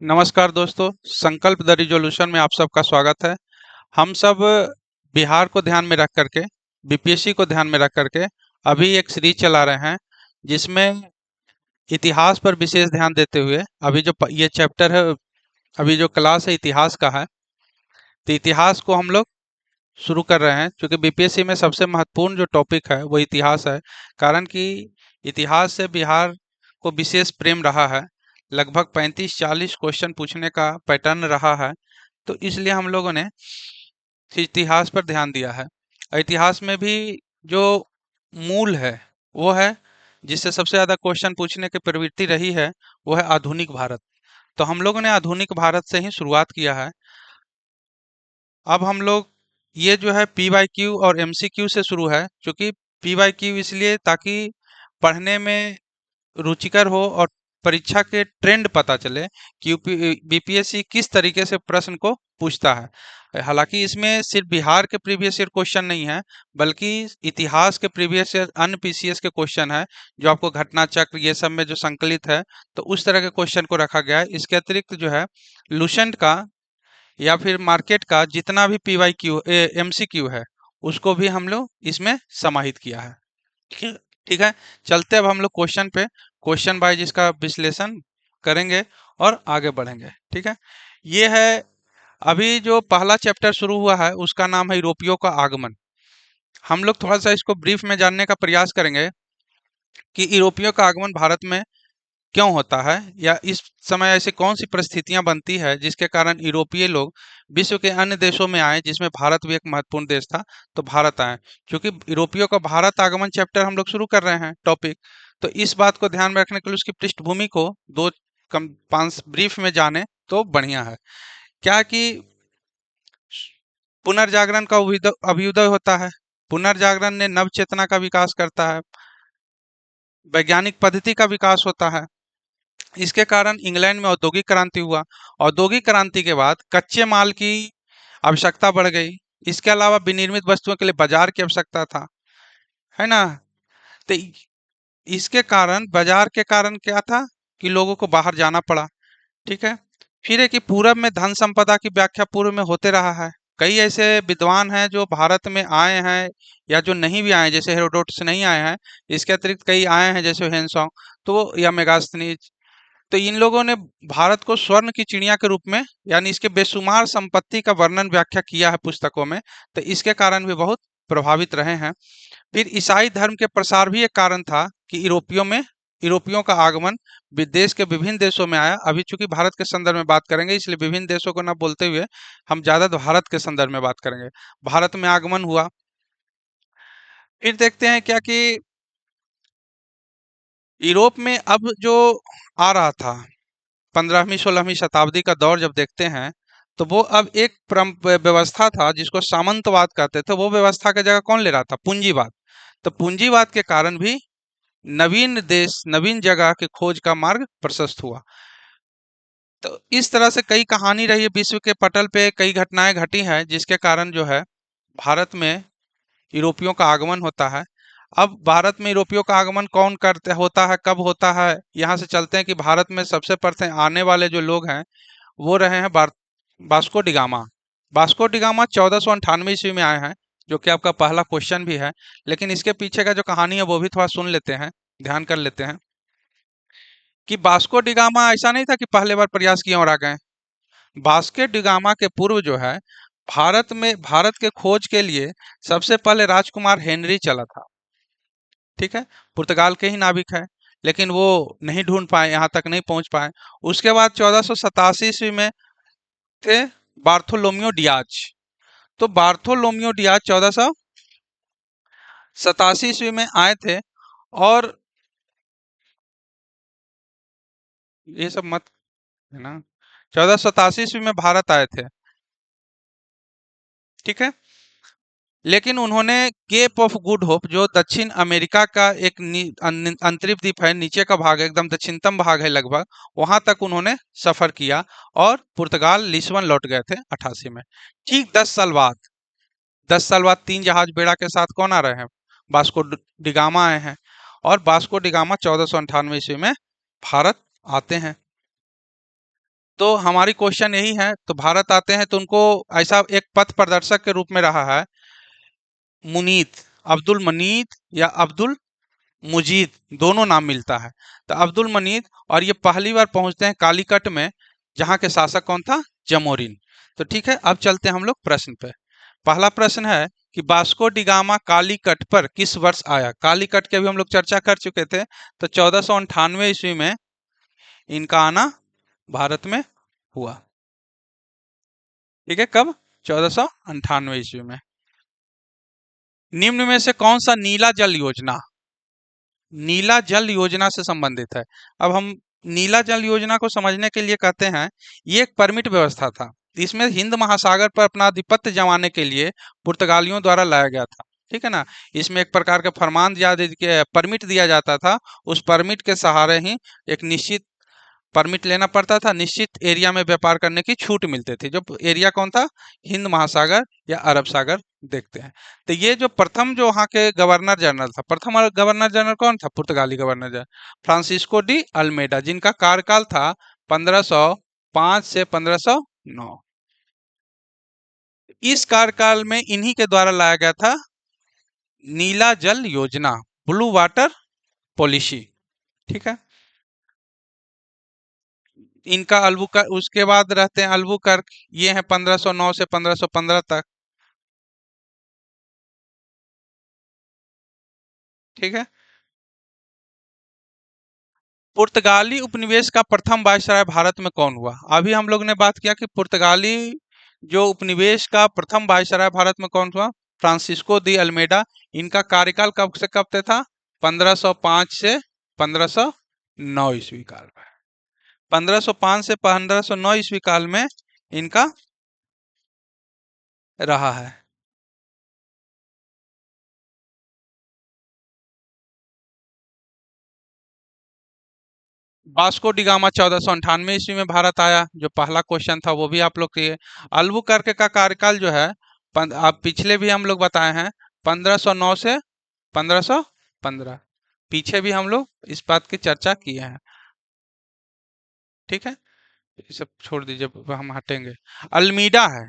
नमस्कार दोस्तों, संकल्प द रिजोल्यूशन में आप सबका स्वागत है। हम सब बिहार को ध्यान में रख करके, बीपीएससी को ध्यान में रख करके अभी एक सीरीज चला रहे हैं, जिसमें इतिहास पर विशेष ध्यान देते हुए अभी ये चैप्टर है, अभी जो क्लास है इतिहास का है। तो इतिहास को हम लोग शुरू कर रहे हैं, क्योंकि बीपीएससी में सबसे महत्वपूर्ण जो टॉपिक है वो इतिहास है। कारण कि इतिहास से बिहार को विशेष प्रेम रहा है। लगभग 35-40 क्वेश्चन पूछने का पैटर्न रहा है। तो इसलिए हम लोगों ने इतिहास पर ध्यान दिया है। और इतिहास में भी जो मूल है वो है, जिससे सबसे ज्यादा क्वेश्चन पूछने की प्रवृत्ति रही है, वो है आधुनिक भारत। तो हम लोगों ने आधुनिक भारत से ही शुरुआत किया है। अब हम लोग ये जो है पी वाई क्यू और एमसीक्यू से शुरू है, क्योंकि पी वाई क्यू इसलिए ताकि पढ़ने में रुचिकर हो और परीक्षा के ट्रेंड पता चले कि बीपीएससी किस तरीके से प्रश्न को पूछता है। हालांकि इसमें सिर्फ बिहार के प्रीवियस ईयर क्वेश्चन नहीं है, बल्कि इतिहास के प्रीवियस ईयर अन्य पीसीएस के क्वेश्चन है, जो आपको घटना चक्र ये सब में जो संकलित है, तो उस तरह के क्वेश्चन को रखा गया है। इसके अतिरिक्त जो है लुसेंट का या फिर मार्केट का जितना भी पी वाई क्यू एमसीक्यू है, उसको भी हम लोग इसमें समाहित किया है। ठीक है। ठीक है, चलते अब हम लोग क्वेश्चन पे, क्वेश्चन वाइज इसका विश्लेषण करेंगे और आगे बढ़ेंगे। ठीक है, ये है अभी जो पहला चैप्टर शुरू हुआ है, उसका नाम है यूरोपियों का आगमन। हम लोग थोड़ा सा इसको ब्रीफ में जानने का प्रयास करेंगे कि यूरोपियों का आगमन भारत में क्यों होता है, या इस समय ऐसी कौन सी परिस्थितियां बनती है जिसके कारण यूरोपीय लोग विश्व के अन्य देशों में आए, जिसमें भारत भी एक महत्वपूर्ण देश था, तो भारत आए। क्योंकि यूरोपियों का भारत आगमन चैप्टर हम लोग शुरू कर रहे हैं टॉपिक, तो इस बात को ध्यान में रखने के लिए उसकी पृष्ठभूमि को दो कम पांच ब्रीफ में जाने तो बढ़िया है। क्या कि पुनर्जागरण का अभ्युदय होता है। पुनर्जागरण ने नव चेतना का विकास करता है, वैज्ञानिक पद्धति का विकास होता है। इसके कारण इंग्लैंड में औद्योगिक क्रांति हुआ। औद्योगिक क्रांति के बाद कच्चे माल की आवश्यकता बढ़ गई। इसके अलावा विनिर्मित वस्तुओं के लिए बाजार की आवश्यकता था, है ना। तो इसके कारण, बाजार के कारण क्या था कि लोगों को बाहर जाना पड़ा। ठीक है। फिर है कि पूरब में धन संपदा की व्याख्या पूर्व में होते रहा है। कई ऐसे विद्वान हैं जो भारत में आए हैं या जो नहीं भी आए, जैसे हेरोडोटस नहीं आए हैं। इसके अतिरिक्त कई आए हैं, जैसे हेनसोंग तो या मेगास्थनीज। तो इन लोगों ने भारत को स्वर्ण की चिड़िया के रूप में, यानी इसके बेशुमार संपत्ति का वर्णन व्याख्या किया है पुस्तकों में। तो इसके कारण भी बहुत प्रभावित रहे हैं। फिर ईसाई धर्म के प्रसार भी एक कारण था कि यूरोपियों का आगमन देश के विभिन्न देशों में आया। अभी चूंकि भारत के संदर्भ में बात करेंगे, इसलिए विभिन्न देशों को ना बोलते हुए हम ज्यादा भारत के संदर्भ में बात करेंगे। भारत में आगमन हुआ। फिर देखते हैं क्या कि यूरोप में अब जो आ रहा था 15वीं 16वीं शताब्दी का दौर जब देखते हैं, तो वो अब एक व्यवस्था था जिसको सामंतवाद कहते थे। वो व्यवस्था का जगह कौन ले रहा था? पूंजीवाद। तो पूंजीवाद के कारण भी नवीन देश, नवीन जगह के खोज का मार्ग प्रशस्त हुआ। तो इस तरह से कई कहानी रही है, विश्व के पटल पे कई घटनाएं घटी हैं, जिसके कारण जो है भारत में यूरोपियों का आगमन होता है। अब भारत में यूरोपियों का आगमन कौन करते होता है, कब होता है, यहाँ से चलते हैं कि भारत में सबसे प्रथम आने वाले जो लोग हैं वो रहे हैं वास्को डिगामा। वास्को डिगामा 1498 ईस्वी में आए हैं, जो कि आपका पहला क्वेश्चन भी है। लेकिन इसके पीछे का जो कहानी है वो भी थोड़ा सुन लेते हैं, ध्यान कर लेते हैं कि वास्को डिगामा ऐसा नहीं था कि पहले बार प्रयास किए और आ गए। वास्को डिगामा के पूर्व जो है भारत के खोज के लिए सबसे पहले राजकुमार हेनरी चला था। ठीक है, पुर्तगाल के ही नाविक है, लेकिन वो नहीं ढूंढ पाए, यहाँ तक नहीं पहुंच पाए। उसके बाद 1487 ईस्वी में थे बार्थोलोमियो डियाज। तो बार्थोलोमियो डियाज 1487 ईस्वी में आए थे। और ये सब मत, है ना, 1487 ईस्वी में भारत आए थे। ठीक है, लेकिन उन्होंने केप ऑफ गुड होप, जो दक्षिण अमेरिका का एक अंतरिम द्वीप है, नीचे का भाग है, एकदम दक्षिणतम भाग है लगभग, वहां तक उन्होंने सफर किया और पुर्तगाल लिस्बन लौट गए थे 88 में। ठीक 10 साल बाद, 10 साल बाद 3 जहाज बेड़ा के साथ कौन आ रहे हैं? वास्को डिगामा आए हैं। और वास्को डिगामा 1498 ईस्वी में भारत आते हैं। तो हमारी क्वेश्चन यही है, तो भारत आते हैं तो उनको ऐसा एक पथ प्रदर्शक के रूप में रहा है मुनीत, अब्दुल मनीत या अब्दुल मुजीद, दोनों नाम मिलता है। तो अब्दुल मनीत, और ये पहली बार पहुंचते हैं कालीकट में, जहां के शासक कौन था? जमोरिन। तो ठीक है, अब चलते हैं हम लोग प्रश्न पे। पहला प्रश्न है कि वास्को डी गामा कालीकट पर किस वर्ष आया? कालीकट की अभी हम लोग चर्चा कर चुके थे। तो 1498 ईस्वी में इनका आना भारत में हुआ। ठीक है, कब? 1498 ईस्वी में। निम्न में से कौन सा नीला जल योजना नीला जल योजना से संबंधित है? अब हम नीला जल योजना को समझने के लिए कहते हैं, ये एक परमिट व्यवस्था था। इसमें हिंद महासागर पर अपना आधिपत्य जमाने के लिए पुर्तगालियों द्वारा लाया गया था। ठीक है ना? इसमें एक प्रकार का फरमान परमिट दिया जाता था। उस परमिट के सहारे ही एक निश्चित परमिट लेना पड़ता था, निश्चित एरिया में व्यापार करने की छूट मिलती थी। जो एरिया कौन था? हिंद महासागर या अरब सागर देखते हैं। तो ये जो प्रथम जो वहाँ के गवर्नर जनरल था, प्रथम गवर्नर जनरल कौन था? पुर्तगाली governor general Francisco de Almeida, जिनका कार्यकाल था 1505 से 1509। इस कार्यकाल में इन्हीं के द्वारा लाया गया था नीला जल योजना, ब्लू वाटर पॉलिसी। ठीक है, इनका अल्बुकर्क, उसके बाद रहते हैं अल्बुकर्क, ये हैं 1509 से 1515 तक। ठीक है, पुर्तगाली उपनिवेश का प्रथम वायसराय भारत में कौन हुआ? अभी हम लोग ने बात किया कि पुर्तगाली जो उपनिवेश का प्रथम वायसराय भारत में कौन हुआ? Francisco de Almeida. इनका कार्यकाल कब से कब तक था? 1505 से 1509 ईस्वी काल में। 1505 से 1509 ईस्वी काल में इनका रहा है। वास्को डी गामा 1498 ईस्वी में भारत आया, जो पहला क्वेश्चन था वो भी आप लोग के। अल्बुकर्क का कार्यकाल जो है, आप पिछले भी हम लोग बताए हैं, 1509 से 1515। पीछे भी हम लोग इस बात की चर्चा किए हैं। ठीक है, ये सब छोड़ दीजिए, हम हटेंगे। अल्मीडा है,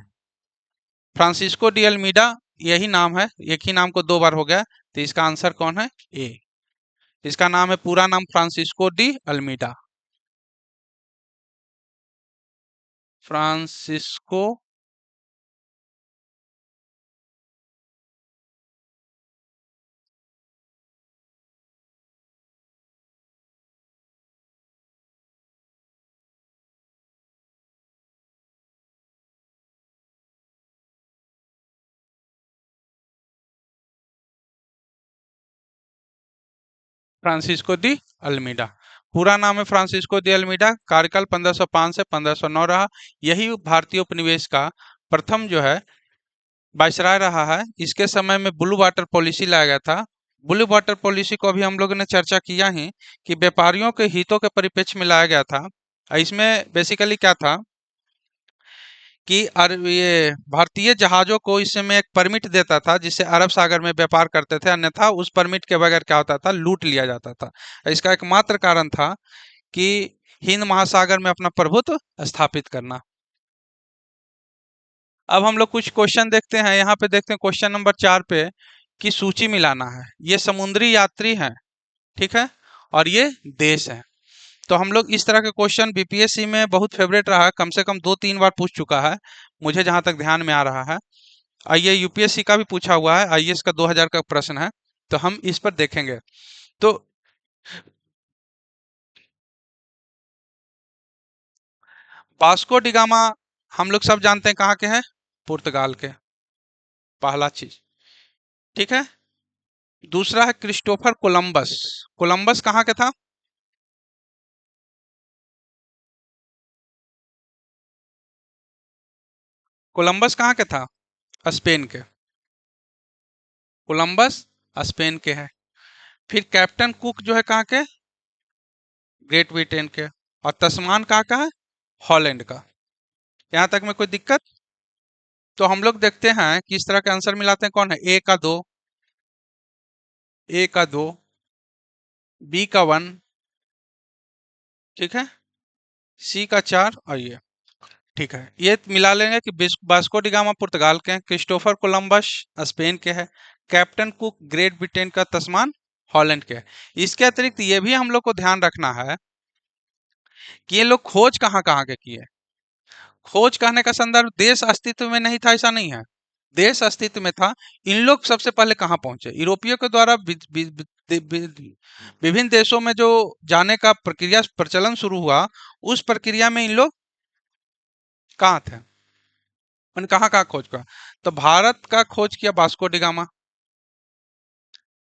फ्रांसिस्को डी अल्मीडा, यही नाम है, एक ही नाम को दो बार हो गया। तो इसका आंसर कौन है? ए। इसका नाम है, पूरा नाम Francisco de Almeida. Francisco Francisco de Almeida, पूरा नाम है फ्रांसिस्को दी अल्मीडा। कार्यकाल 1505 से 1509 रहा। यही भारतीय उपनिवेश का प्रथम जो है वायसराय रहा है। इसके समय में ब्लू वाटर पॉलिसी लाया गया था। ब्लू वाटर पॉलिसी को अभी हम लोगों ने चर्चा किया ही, कि व्यापारियों के हितों के परिप्रेक्ष्य में लाया गया था। इसमें बेसिकली क्या था कि ये भारतीय जहाजों को इस समय एक परमिट देता था, जिससे अरब सागर में व्यापार करते थे। अन्यथा उस परमिट के बगैर क्या होता था? लूट लिया जाता था। इसका एकमात्र कारण था कि हिंद महासागर में अपना प्रभुत्व स्थापित करना। अब हम लोग कुछ क्वेश्चन देखते हैं। यहाँ पे देखते हैं क्वेश्चन नंबर 4 पे, कि सूची मिलाना है। ये समुद्री यात्री हैं, ठीक है, और ये देश हैं। तो हम लोग इस तरह के क्वेश्चन बीपीएससी में बहुत फेवरेट रहा है, कम से कम 2-3 बार पूछ चुका है, मुझे जहां तक ध्यान में आ रहा है। ये यूपीएससी का भी पूछा हुआ है, आईएएस का 2000 का प्रश्न है। तो हम इस पर देखेंगे। तो वास्को डिगामा हम लोग सब जानते हैं कहाँ के हैं? पुर्तगाल के, पहला चीज। ठीक है, दूसरा है क्रिस्टोफर कोलंबस। कोलंबस कहाँ के था? कोलंबस कहाँ के था? स्पेन के। कोलंबस स्पेन के हैं। फिर कैप्टन कुक जो है कहाँ के? ग्रेट ब्रिटेन के। और तस्मान कहाँ का है? हॉलैंड का। यहाँ तक में कोई दिक्कत? तो हम लोग देखते हैं कि इस तरह के आंसर मिलाते हैं। कौन है? ए का 2, ए का 2, बी का 1, ठीक है, सी का 4 और ये ठीक है, ये मिला लेंगे कि वास्को डी गामा पुर्तगाल के हैं, क्रिस्टोफर कोलंबस स्पेन के हैं, कैप्टन कुक ग्रेट ब्रिटेन का, तस्मान हॉलैंड के हैं। इसके अतिरिक्त ये भी हम लोग को ध्यान रखना है कि ये लोग खोज कहाँ कहाँ के किए। खोज कहने का संदर्भ देश अस्तित्व में नहीं था ऐसा नहीं है, देश अस्तित्व में था। इन लोग सबसे पहले कहाँ पहुंचे? यूरोपियों के द्वारा विभिन्न देशों में जो जाने का प्रक्रिया प्रचलन शुरू हुआ, उस प्रक्रिया में इन लोग कहाँ थे, उन्होंने कहाँ कहाँ खोज किया? तो भारत का खोज किया Vasco D gamma.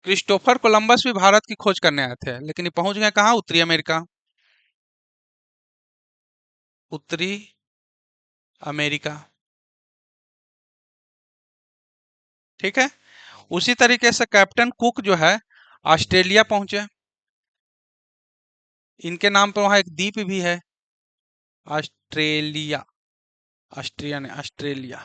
Christopher Columbus भी भारत की खोज करने आए थे, लेकिन ये पहुंच गए कहाँ? उत्तरी अमेरिका, उत्तरी अमेरिका। ठीक है, उसी तरीके से कैप्टन कुक जो है ऑस्ट्रेलिया पहुंचे, इनके नाम पर वहां एक द्वीप भी है, ऑस्ट्रेलिया, ऑस्ट्रिया ने ऑस्ट्रेलिया।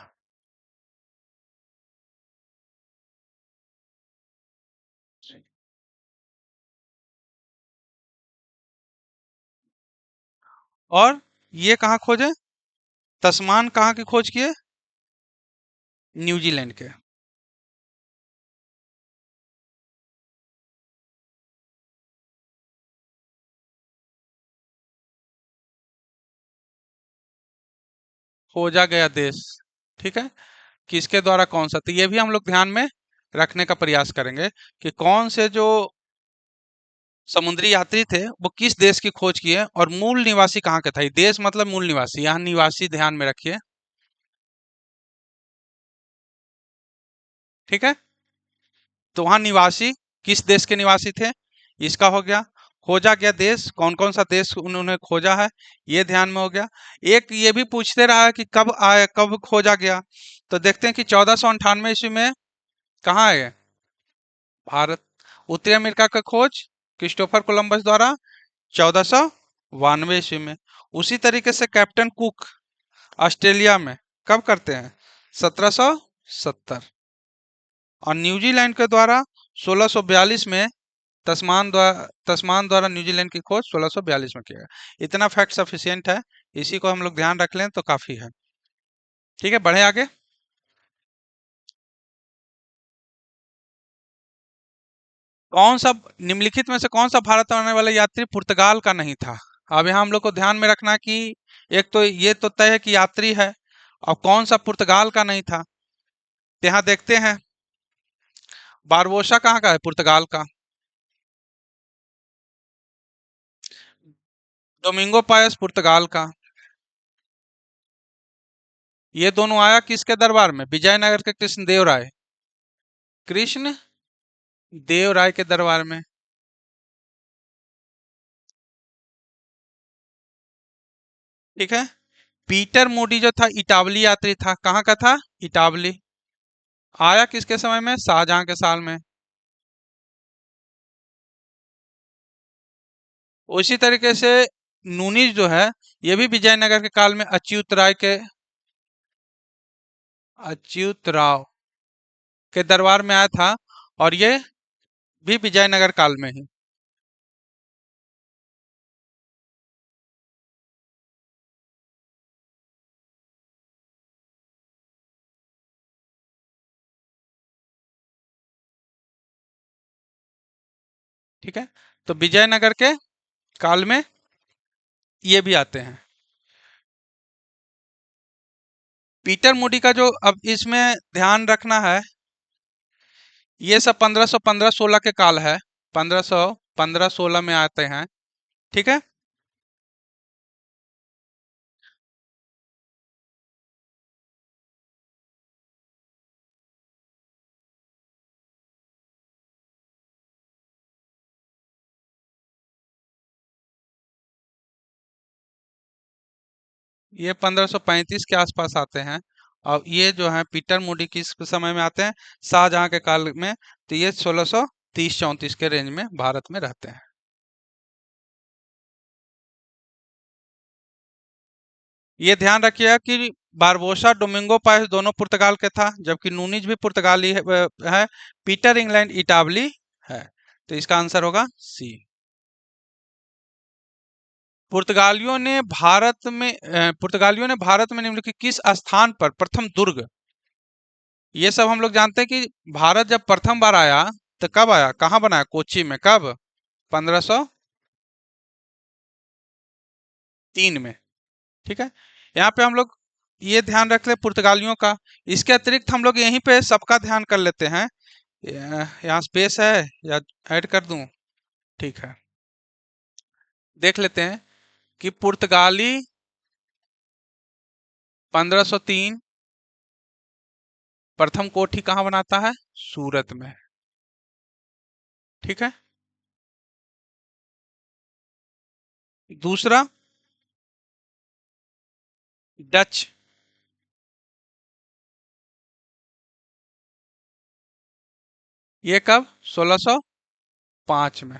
और ये कहाँ खोजे? तस्मान कहाँ की खोज किए? न्यूजीलैंड के। खोजा गया देश, ठीक है, किसके द्वारा, कौन सा? तो ये भी हम लोग ध्यान में रखने का प्रयास करेंगे कि कौन से जो समुद्री यात्री थे वो किस देश की खोज किए और मूल निवासी कहाँ के था। ये देश मतलब मूल निवासी, यहाँ निवासी ध्यान में रखिए। ठीक है, तो वहाँ निवासी किस देश के निवासी थे, इसका हो गया। खोजा गया देश, कौन कौन सा देश उन्होंने खोजा है, ये ध्यान में हो गया। एक ये भी पूछते रहा है कि कब आया, कब खोजा गया। तो देखते हैं कि 1498 ईस्वी में कहाँ आए? भारत। उत्तरी अमेरिका का खोज क्रिस्टोफर कोलंबस द्वारा 1492 ईस्वी में। उसी तरीके से कैप्टन कुक ऑस्ट्रेलिया में कब करते हैं? 1770। और न्यूजीलैंड के द्वारा 1642 में तस्मान द्वारा न्यूजीलैंड की खोज 1642 में किया गया। इतना फैक्ट सफिशियंट है, इसी को हम लोग ध्यान रख लें तो काफी है। ठीक है, बढ़े आगे। कौन सा निम्नलिखित में से कौन सा भारत आने वाला यात्री पुर्तगाल का नहीं था? अब यहाँ हम लोग को ध्यान में रखना कि एक तो ये तो तय है कि यात्री है, और कौन सा पुर्तगाल का नहीं था। तो यहाँ देखते हैं, बारबोसा कहाँ का है? पुर्तगाल का। डोमिंगो पायस पुर्तगाल का। ये दोनों आया किसके दरबार में? विजयनगर के कृष्ण देव राय, कृष्ण देव राय के दरबार में। ठीक है, पीटर मूडी जो था इटावली यात्री था, कहाँ का था? इटावली। आया किसके समय में? शाहजहां के साल में। उसी तरीके से नूनीज जो है, ये भी विजयनगर के काल में अच्युत राव के दरबार में आया था, और ये भी विजयनगर काल में ही। ठीक है, तो विजयनगर के काल में ये भी आते हैं। पीटर मूडी का जो अब इसमें ध्यान रखना है, ये सब 1515-16 के काल है, 1515-16 में आते हैं। ठीक है, ये 1535 के आसपास आते हैं। और ये जो है पीटर मूडी किस समय में आते हैं? शाहजहां के काल में। तो ये 1630-34 के रेंज में भारत में रहते हैं। ये ध्यान रखिएगा कि बारबोसा डोमिंगो पायस दोनों पुर्तगाल के था, जबकि नूनीज भी पुर्तगाली है। पीटर इंग्लैंड इटावली है। तो इसका आंसर होगा सी। पुर्तगालियों ने भारत में निम्नलिखित किस स्थान पर प्रथम दुर्ग, ये सब हम लोग जानते हैं कि भारत जब प्रथम बार आया तो कब आया, कहाँ बनाया, कोच्चि में, कब, 1503 में। ठीक है, यहाँ पे हम लोग ये ध्यान रख ले पुर्तगालियों का। इसके अतिरिक्त हम लोग यहीं पे सबका ध्यान कर लेते हैं। यहाँ स्पेस है या ऐड कर दूं, ठीक है, देख लेते हैं कि पुर्तगाली 1503 प्रथम कोठी कहाँ बनाता है, सूरत में। ठीक है, दूसरा डच, ये कब, 1605 में,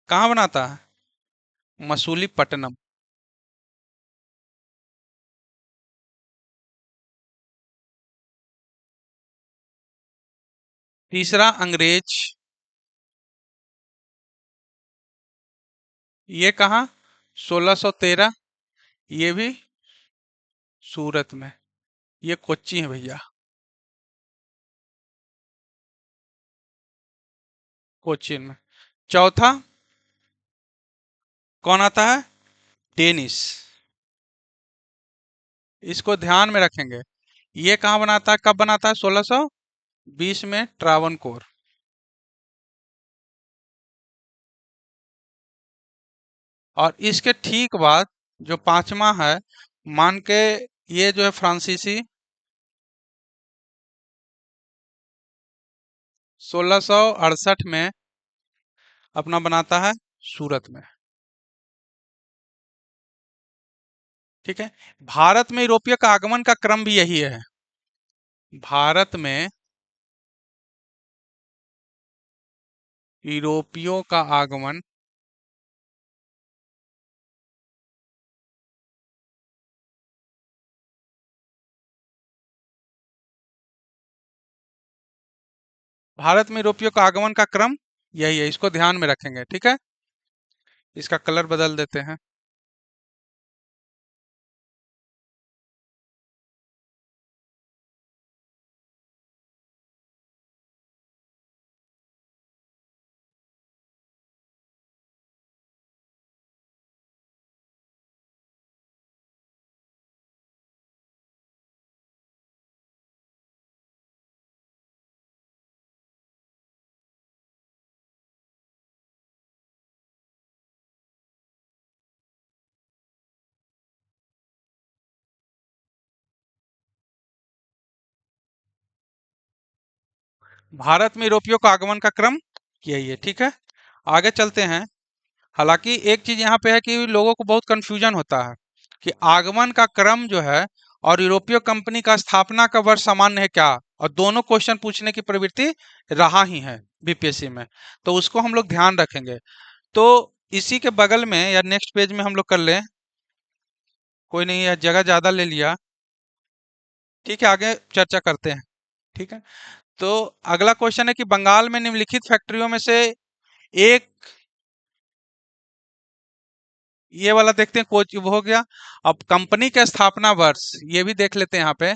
कहाँ बनाता है, मसूलीपट्टनम। तीसरा अंग्रेज, ये कहाँ, 1613, ये भी सूरत में, ये कोच्चि है भैया, कोच्चि में। चौथा कौन आता है, डेनिस, इसको ध्यान में रखेंगे। ये कहाँ बनाता है, कब बनाता है, 1620 में, ट्रावनकोर। और इसके ठीक बाद जो पांचवा है, मान के, ये जो है फ्रांसीसी, 1668 में अपना बनाता है सूरत में। ठीक है, भारत में यूरोपीय का आगमन का क्रम भी यही है। भारत में यूरोपियों का आगमन भारत में यूरोपियों का आगमन का क्रम यही है, इसको ध्यान में रखेंगे। ठीक है, इसका कलर बदल देते हैं। भारत में यूरोपियों का आगमन का क्रम यही है। ठीक है, आगे चलते हैं। हालांकि एक चीज यहाँ पे है कि लोगों को बहुत कंफ्यूजन होता है कि आगमन का क्रम जो है और यूरोपीय कंपनी का स्थापना का वर्ष सामान्य है क्या, और दोनों क्वेश्चन पूछने की प्रवृत्ति रहा ही है बीपीएससी में, तो उसको हम लोग ध्यान रखेंगे। तो इसी के बगल में या नेक्स्ट पेज में हम लोग कर लें, कोई नहीं, यह जगह ज्यादा ले लिया। ठीक है, आगे चर्चा करते हैं। ठीक है, तो अगला क्वेश्चन है कि बंगाल में निम्नलिखित फैक्ट्रियों में से एक, ये वाला देखते हैं, कोच वो हो गया। अब कंपनी का स्थापना वर्ष ये भी देख लेते हैं यहाँ पे,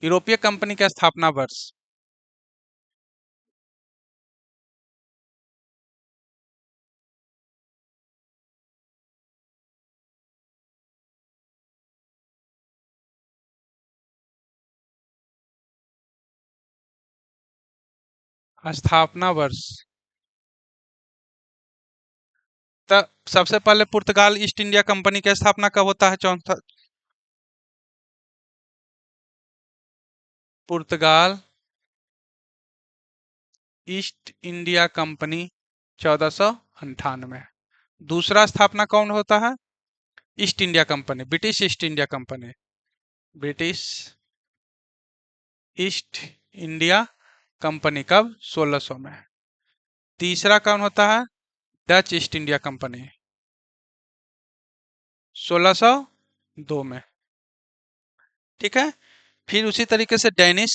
यूरोपीय कंपनी का स्थापना वर्ष। स्थापना वर्ष, तब सबसे पहले पुर्तगाल ईस्ट इंडिया कंपनी की स्थापना कब होता है, चौथा, पुर्तगाल ईस्ट इंडिया कंपनी 1498। दूसरा स्थापना कौन होता है, east India company, British east India company, British east India company, कब, 1600 में। तीसरा कौन होता है, डच ईस्ट इंडिया कंपनी, 1602 में। ठीक है, फिर उसी तरीके से डेनिश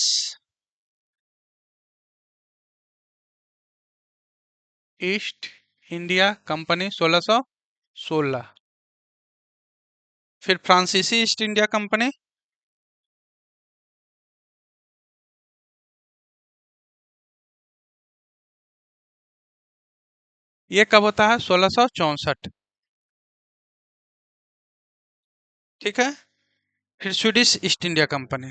ईस्ट इंडिया कंपनी 1616। फिर फ्रांसीसी ईस्ट इंडिया कंपनी। ये कब होता है? 1664। ठीक है। फिर स्वीडिश ईस्ट इंडिया कंपनी।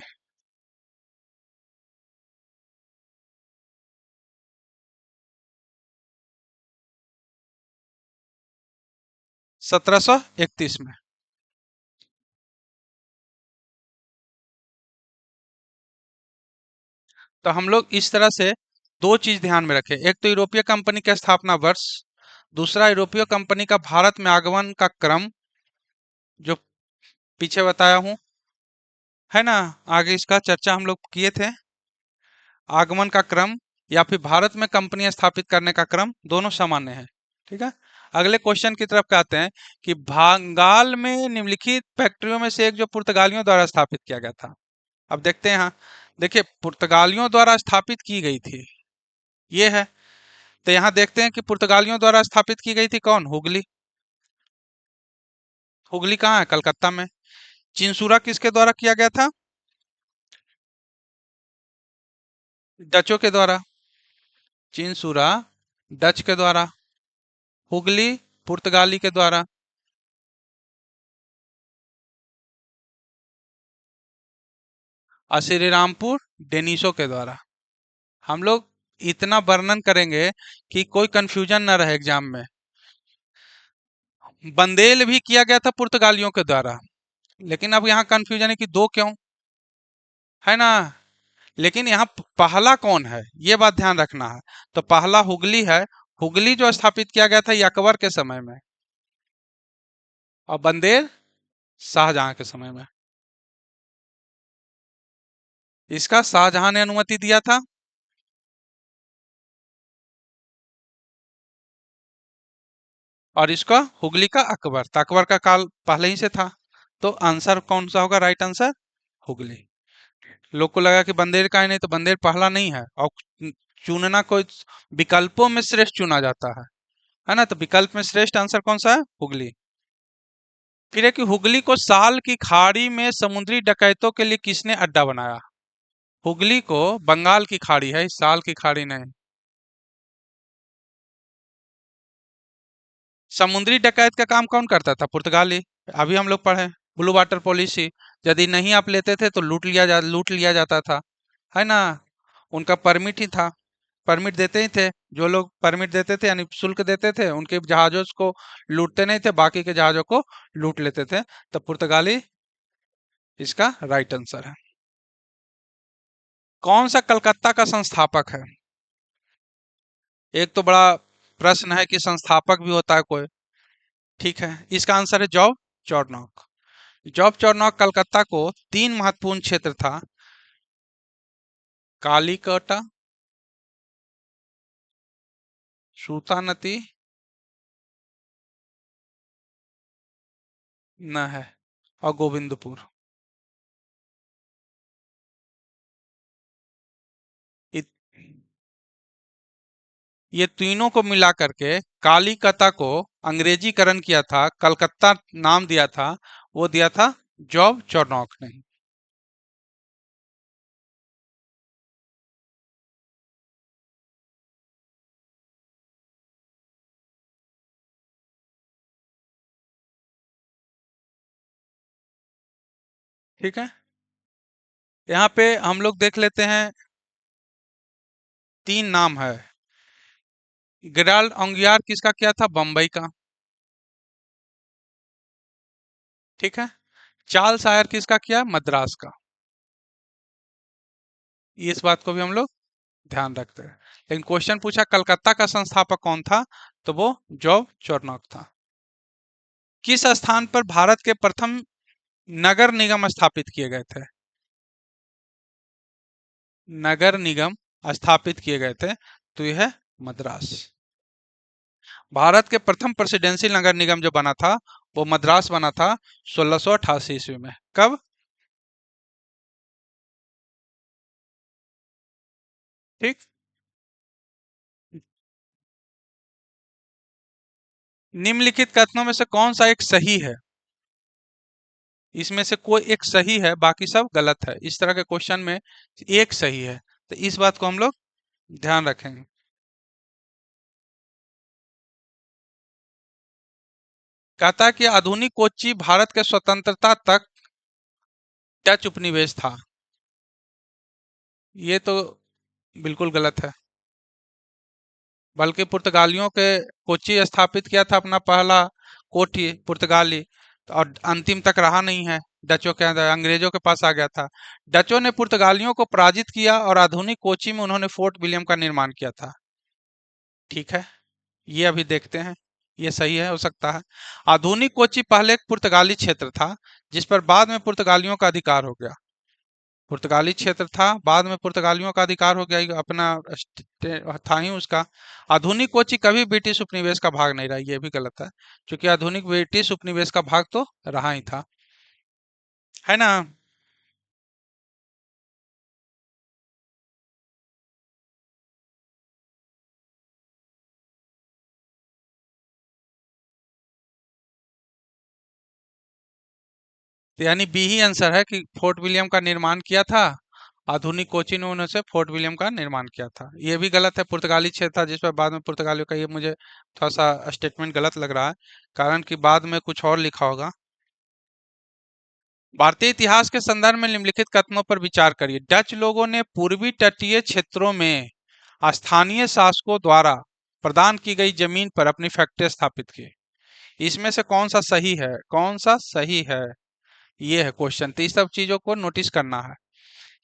1731 में। तो हम लोग इस तरह से दो चीज ध्यान में रखें, एक तो यूरोपीय कंपनी का स्थापना वर्ष, दूसरा यूरोपीय कंपनी का भारत में आगमन का क्रम, जो पीछे बताया हूं, है ना। आगे इसका चर्चा हम लोग किए थे। आगमन का क्रम या फिर भारत में कंपनी स्थापित करने का क्रम दोनों सामान्य है। ठीक है। अगले क्वेश्चन की तरफ आते हैं कि बंगाल में निम्नलिखित फैक्ट्रियों में से एक जो पुर्तगालियों द्वारा स्थापित किया गया था। अब देखते हैं, हाँ देखिए, पुर्तगालियों द्वारा स्थापित की गई थी, ये है। तो यहाँ देखते हैं कि पुर्तगालियों द्वारा स्थापित की गई थी कौन? हुगली। हुगली कहाँ है? कलकत्ता में। चिंसुरा किसके द्वारा किया गया था? डचों के द्वारा। चिंसुरा डच के द्वारा, हुगली पुर्तगाली के द्वारा। और श्री रामपुर डेनिसो के द्वारा। हम लोग इतना वर्णन करेंगे कि कोई कंफ्यूजन ना रहे एग्जाम में। बंदेल भी किया गया था पुर्तगालियों के द्वारा, लेकिन अब यहाँ कंफ्यूजन है कि दो क्यों, है ना। लेकिन यहाँ पहला कौन है, ये बात ध्यान रखना है। तो पहला हुगली है। हुगली जो स्थापित किया गया था ये अकबर के समय में, और बंदेल शाहजहां के समय में। इसका शाहजहां ने अनुमति दिया था, और इसका हुगली का अकबर, तो अकबर का काल पहले ही से था। तो आंसर कौन सा होगा? Right answer Hooghly. लोग को लगा कि बंदेर का ही, नहीं तो बंदेर पहला नहीं है, और चुनना कोई विकल्पों में श्रेष्ठ चुना जाता है ना। तो विकल्प में श्रेष्ठ आंसर कौन सा है? हुगली। फिर है कि हुगली को साल की खाड़ी में समुद्री डकैतों के लिए किसने अड्डा बनाया? हुगली को, बंगाल की खाड़ी है, इस साल की खाड़ी नहीं। समुद्री डकैत का काम कौन करता था? पुर्तगाली। अभी हम लोग पढ़े ब्लू वाटर पॉलिसी। यदि नहीं आप लेते थे तो लूट लिया जाता था, है ना। उनका परमिट ही था, परमिट देते ही थे। जो लोग परमिट देते थे यानी शुल्क देते थे, उनके जहाजों को लूटते नहीं थे, बाकी के जहाजों को लूट लेते थे। तो पुर्तगाली इसका राइट आंसर है। कौन सा कलकत्ता का संस्थापक है? एक तो बड़ा प्रश्न है कि संस्थापक भी होता है कोई। ठीक है, इसका आंसर है जॉब चॉर्नॉक। जॉब चॉर्नॉक कलकत्ता को तीन महत्वपूर्ण क्षेत्र था: कालीकटा, सूता नदी, न है, और गोविंदपुर। इत- ये तीनों को मिला करके कालीकता को अंग्रेजीकरण किया था, कलकत्ता नाम दिया था, वो दिया था जॉब चॉर्नॉक ने। ठीक है। यहाँ पे हम लोग देख लेते हैं, तीन नाम है। गिराल्ड ओंगियार किसका किया था? बम्बई का। ठीक है। चार्ल्स आयर किसका किया? मद्रास का। इस बात को भी हम लोग ध्यान रखते हैं। लेकिन क्वेश्चन पूछा कलकत्ता का संस्थापक कौन था, तो वो जॉब चॉर्नॉक था। किस स्थान पर भारत के प्रथम नगर निगम स्थापित किए गए थे? नगर निगम स्थापित किए गए थे, तो यह है मद्रास। भारत के प्रथम प्रेसिडेंशियल नगर निगम जो बना था वो मद्रास बना था 1688 ईस्वी में। कब? ठीक। निम्नलिखित कथनों में से कौन सा एक सही है? इसमें से कोई एक सही है, बाकी सब गलत है। इस तरह के क्वेश्चन में एक सही है, तो इस बात को हम लोग ध्यान रखेंगे। कहता है कि आधुनिक कोच्चि भारत के स्वतंत्रता तक डच उपनिवेश था। ये तो बिल्कुल गलत है। बल्कि पुर्तगालियों के कोच्चि स्थापित किया था अपना पहला कोठी पुर्तगाली, और अंतिम तक रहा नहीं है। डचों के अंदर अंग्रेजों के पास आ गया था। डचों ने पुर्तगालियों को पराजित किया और आधुनिक कोच्चि में उन्होंने फोर्ट विलियम का निर्माण किया था। ठीक है, ये अभी देखते हैं, ये सही है हो सकता है। आधुनिक कोच्चि पहले एक पुर्तगाली क्षेत्र था, जिस पर बाद में पुर्तगालियों का अधिकार हो गया। पुर्तगाली क्षेत्र था, बाद में पुर्तगालियों का अधिकार हो गया, ये अपना था ही उसका। आधुनिक कोच्चि कभी ब्रिटिश उपनिवेश का भाग नहीं रहा, ये भी गलत है, क्योंकि आधुनिक ब्रिटिश उपनिवेश का भाग तो रहा ही था, है ना। तो यानी बी ही आंसर है कि फोर्ट विलियम का निर्माण किया था। आधुनिक कोच्चि ने उन्होंने से फोर्ट विलियम का निर्माण किया था। ये भी गलत है, पुर्तगाली क्षेत्र था जिस पर बाद में पुर्तगालियों का, ये मुझे थोड़ा सा स्टेटमेंट गलत लग रहा है, कारण कि बाद में कुछ और लिखा होगा। भारतीय इतिहास के संदर्भ में निम्नलिखित कथनों पर विचार करिए। डच लोगों ने पूर्वी तटीय क्षेत्रों में स्थानीय शासकों द्वारा प्रदान की गई जमीन पर अपनी फैक्ट्री स्थापित की। इसमें से कौन सा सही है, कौन सा सही है, ये है क्वेश्चन। तो इस सब चीजों को नोटिस करना है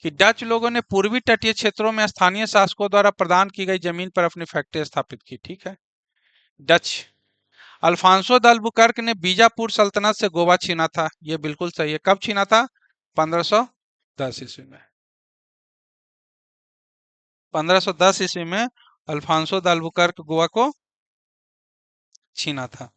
कि डच लोगों ने पूर्वी तटीय क्षेत्रों में स्थानीय शासकों द्वारा प्रदान की गई जमीन पर अपनी फैक्ट्री स्थापित की। ठीक है, डच। अल्फांसो द अल्बुकर्क ने बीजापुर सल्तनत से गोवा छीना था। यह बिल्कुल सही है। कब छीना था? 1510 ईस्वी में। 1510 ईस्वी में अल्फांसो द अल्बुकर्क गोवा को छीना था।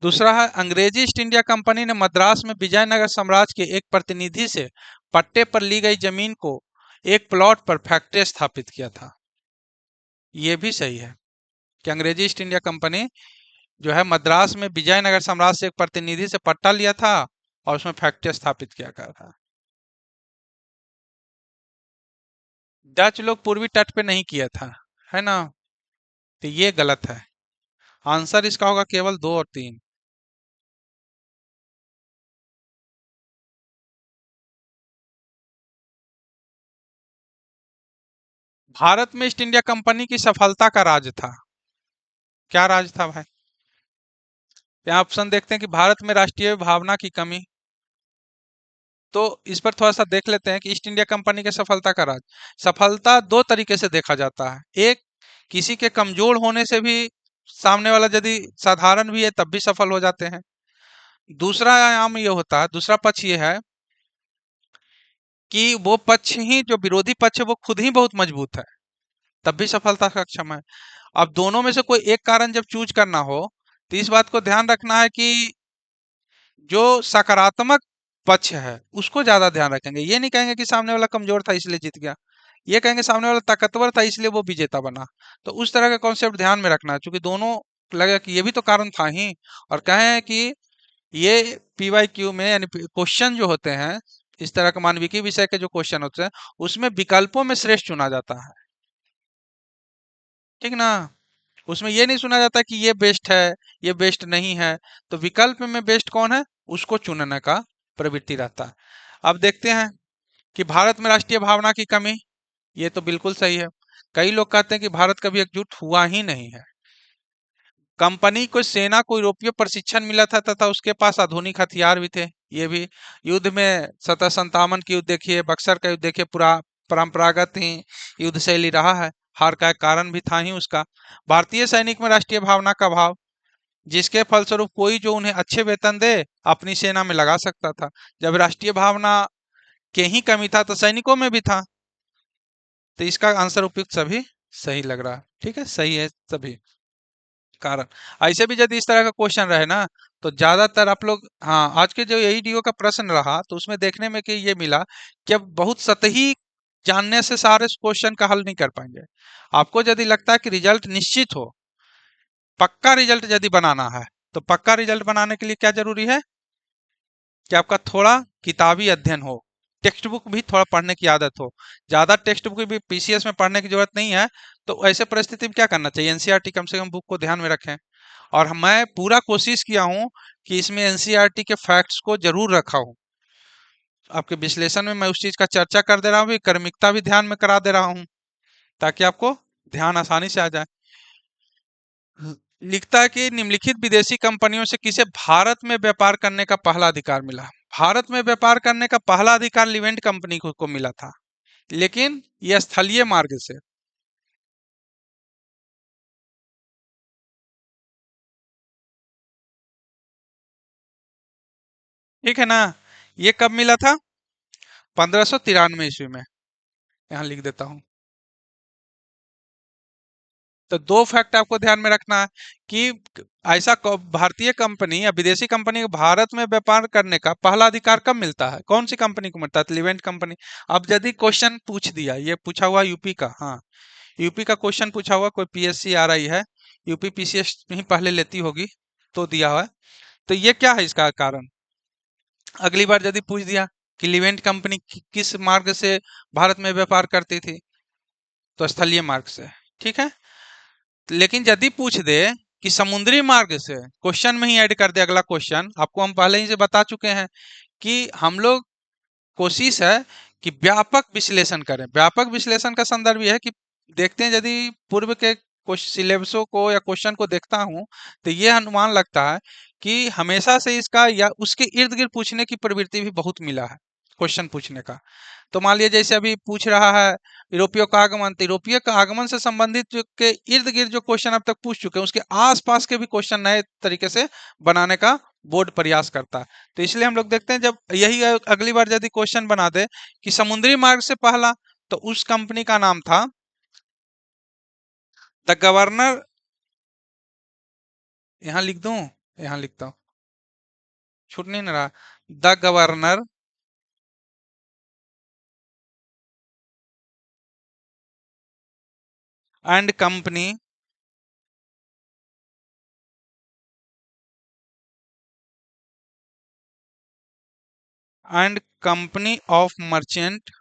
दूसरा है, अंग्रेजी ईस्ट इंडिया कंपनी ने मद्रास में विजयनगर साम्राज्य के एक प्रतिनिधि से पट्टे पर ली गई जमीन को एक प्लॉट पर फैक्ट्री स्थापित किया था। यह भी सही है कि अंग्रेजी ईस्ट इंडिया कंपनी जो है मद्रास में विजयनगर साम्राज्य से एक प्रतिनिधि से पट्टा लिया था और उसमें फैक्ट्री स्थापित किया गया था। डच लोग पूर्वी तट पे नहीं किया था, है ना, तो ये गलत है। आंसर इसका होगा केवल 2 और 3। भारत में ईस्ट इंडिया कंपनी की सफलता का राज था। क्या राज था भाई? यहाँ ऑप्शन देखते हैं कि भारत में राष्ट्रीय भावना की कमी। तो इस पर थोड़ा सा देख लेते हैं कि ईस्ट इंडिया कंपनी के सफलता का राज। सफलता दो तरीके से देखा जाता है। एक, किसी के कमजोर होने से भी सामने वाला यदि साधारण भी है तब भी सफल हो जाते हैं। दूसरा आयाम ये होता है, दूसरा पक्ष ये है कि वो पक्ष ही, जो विरोधी पक्ष है, वो खुद ही बहुत मजबूत है, तब भी सफलता सक्षम है। अब दोनों में से कोई एक कारण जब चूज करना हो, तो इस बात को ध्यान रखना है कि जो सकारात्मक पक्ष है उसको ज्यादा ध्यान रखेंगे। ये नहीं कहेंगे कि सामने वाला कमजोर था इसलिए जीत गया, ये कहेंगे सामने वाला ताकतवर था इसलिए वो विजेता बना। तो उस तरह का कॉन्सेप्ट ध्यान में रखना है, क्योंकि दोनों लगेगा कि ये भी तो कारण था ही। और कहें कि ये पीवाईक्यू में यानी क्वेश्चन जो होते हैं, इस तरह के मानविकी विषय के जो क्वेश्चन होते हैं, उसमें विकल्पों में श्रेष्ठ चुना जाता है। ठीक ना, उसमें ये नहीं सुना जाता कि ये बेस्ट है, ये बेस्ट नहीं है। तो विकल्प में बेस्ट कौन है उसको चुनने का प्रवृत्ति रहता है। अब देखते हैं कि भारत में राष्ट्रीय भावना की कमी। ये तो बिल्कुल सही है। कई लोग कहते हैं कि भारत कभी एकजुट हुआ ही नहीं है। कंपनी को सेना को यूरोपीय प्रशिक्षण मिला था तथा उसके पास आधुनिक हथियार भी थे। ये भी युद्ध में 1757 की युद्ध देखिए, बक्सर का युद्ध देखिए, पूरा परंपरागत ही युद्ध शैली रहा है। हार का एक कारण भी था ही उसका। भारतीय सैनिक में राष्ट्रीय भावना का भाव, जिसके फलस्वरूप कोई जो उन्हें अच्छे वेतन दे अपनी सेना में लगा सकता था। जब राष्ट्रीय भावना के ही कमी था तो सैनिकों में भी था। तो इसका आंसर उपयुक्त सभी सही लग रहा है। ठीक है, सही है सभी कारण। ऐसे भी यदि इस तरह का क्वेश्चन रहे ना, तो ज्यादातर आप लोग, हाँ, आज के जो एईडीओ का प्रश्न रहा तो उसमें देखने में कि ये मिला कि अब बहुत सतही जानने से सारे क्वेश्चन का हल नहीं कर पाएंगे। आपको यदि लगता है कि रिजल्ट निश्चित हो, पक्का रिजल्ट यदि बनाना है तो पक्का रिजल्ट बनाने के लिए क्या जरूरी है कि आपका थोड़ा किताबी अध्ययन हो, टेक्स्ट बुक भी थोड़ा पढ़ने की आदत हो। ज्यादा टेक्स्ट बुक भी पीसीएस में पढ़ने की जरूरत नहीं है। तो ऐसे परिस्थिति में क्या करना चाहिए, एनसीईआरटी कम से कम बुक को ध्यान में रखें। और मैं पूरा कोशिश किया हूँ कि इसमें एनसीईआरटी के फैक्ट्स को जरूर रखा हूँ। आपके विश्लेषण में मैं उस चीज का चर्चा कर दे रहा हूँ, क्रमिकता भी ध्यान में करा दे रहा हूँ, ताकि आपको ध्यान आसानी से आ जाए। लिखता है कि निम्नलिखित विदेशी कंपनियों से किसे भारत में व्यापार करने का पहला अधिकार मिला। भारत में व्यापार करने का पहला अधिकार लिवेंट कंपनी को मिला था, लेकिन यह स्थलीय मार्ग से। ठीक है ना। ये कब मिला था, 1593 ईस्वी में। यहाँ लिख देता हूँ। तो दो फैक्ट आपको ध्यान में रखना है कि ऐसा भारतीय कंपनी या विदेशी कंपनी को भारत में व्यापार करने का पहला अधिकार कब मिलता है, कौन सी कंपनी को मिलता है, तो लिवेंट कंपनी। अब यदि क्वेश्चन पूछ दिया, ये पूछा हुआ यूपी का, हाँ यूपी का क्वेश्चन पूछा हुआ, कोई पीएससी आ रही है, यूपी पीसीएस ही पहले लेती होगी तो दिया हुआ है। तो ये क्या है इसका कारण, अगली बार यदि पूछ दिया कि लिवेंट कंपनी किस मार्ग से भारत में व्यापार करती थी, तो स्थलीय मार्ग से। ठीक है। लेकिन यदि पूछ दे कि समुद्री मार्ग से, क्वेश्चन में ही ऐड कर दे अगला क्वेश्चन, आपको हम पहले ही से बता चुके हैं कि हम लोग कोशिश है कि व्यापक विश्लेषण करें। व्यापक विश्लेषण का संदर्भ यह है कि देखते हैं, यदि पूर्व के सिलेबसों को या क्वेश्चन को देखता हूं, तो ये अनुमान लगता है कि हमेशा से इसका या उसके इर्द गिर्द पूछने की प्रवृत्ति भी बहुत मिला है, क्वेश्चन पूछने का। तो मान लिया जैसे अभी पूछ रहा है यूरोपियो का आगमन, तो यूरोपीय का आगमन से संबंधित जो के इर्द गिर्द जो क्वेश्चन अब तक पूछ चुके हैं, उसके आसपास के भी क्वेश्चन नए तरीके से बनाने का बोर्ड प्रयास करता है। तो इसलिए हम लोग देखते हैं, जब यही अगली बार यदि क्वेश्चन बना दे कि समुद्री मार्ग से पहला, तो उस कंपनी का नाम था द गवर्नर। यहाँ लिख दूं, यहाँ लिखता हूँ, छूट नहीं ना रहा, the governor and company and company of merchant,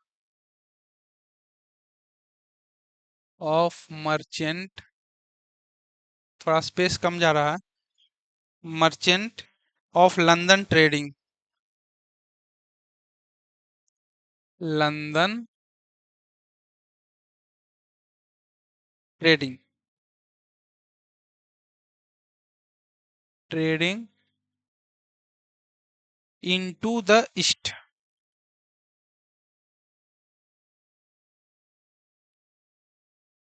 थोड़ा स्पेस कम जा रहा है, merchant of London trading, London trading, trading into the east,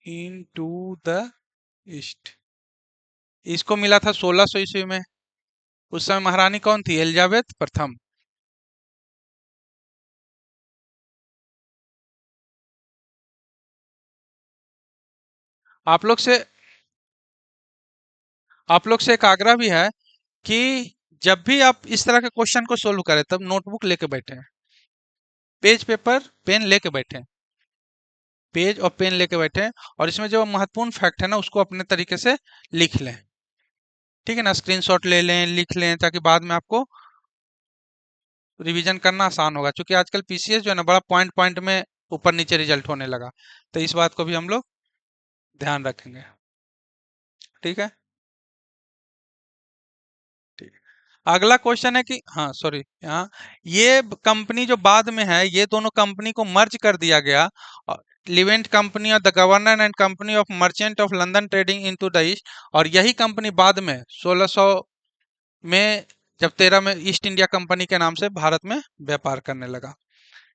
into the east. इसको मिला था 1600 ईस्वी में। उस समय महारानी कौन थी, एलिजाबेथ प्रथम। आप लोग से आप लोग से एक आग्रह भी है कि जब भी आप इस तरह के क्वेश्चन को सोल्व करें, तब नोटबुक लेके बैठे, पेज पेपर पेन लेके बैठे, पेज और पेन लेके बैठे, और इसमें जो महत्वपूर्ण फैक्ट है ना, उसको अपने तरीके से लिख लें। ठीक है ना, स्क्रीनशॉट ले लें, लिख लें, ताकि बाद में आपको रिवीजन करना आसान होगा। क्योंकि आजकल पीसीएस जो है ना, बड़ा पॉइंट पॉइंट में ऊपर नीचे रिजल्ट होने लगा। तो इस बात को भी हम लोग ध्यान रखेंगे। ठीक है। ठीक है। अगला क्वेश्चन है कि, हाँ सॉरी, यहाँ ये कंपनी जो बाद में है, ये दोनों कंपनी को मर्ज कर दिया गया, लिवेंट कंपनी और the governor and company of merchant of London trading into the east. और यही कंपनी बाद में 1600 में, जब 13 में, ईस्ट इंडिया कंपनी के नाम से भारत में व्यापार करने लगा।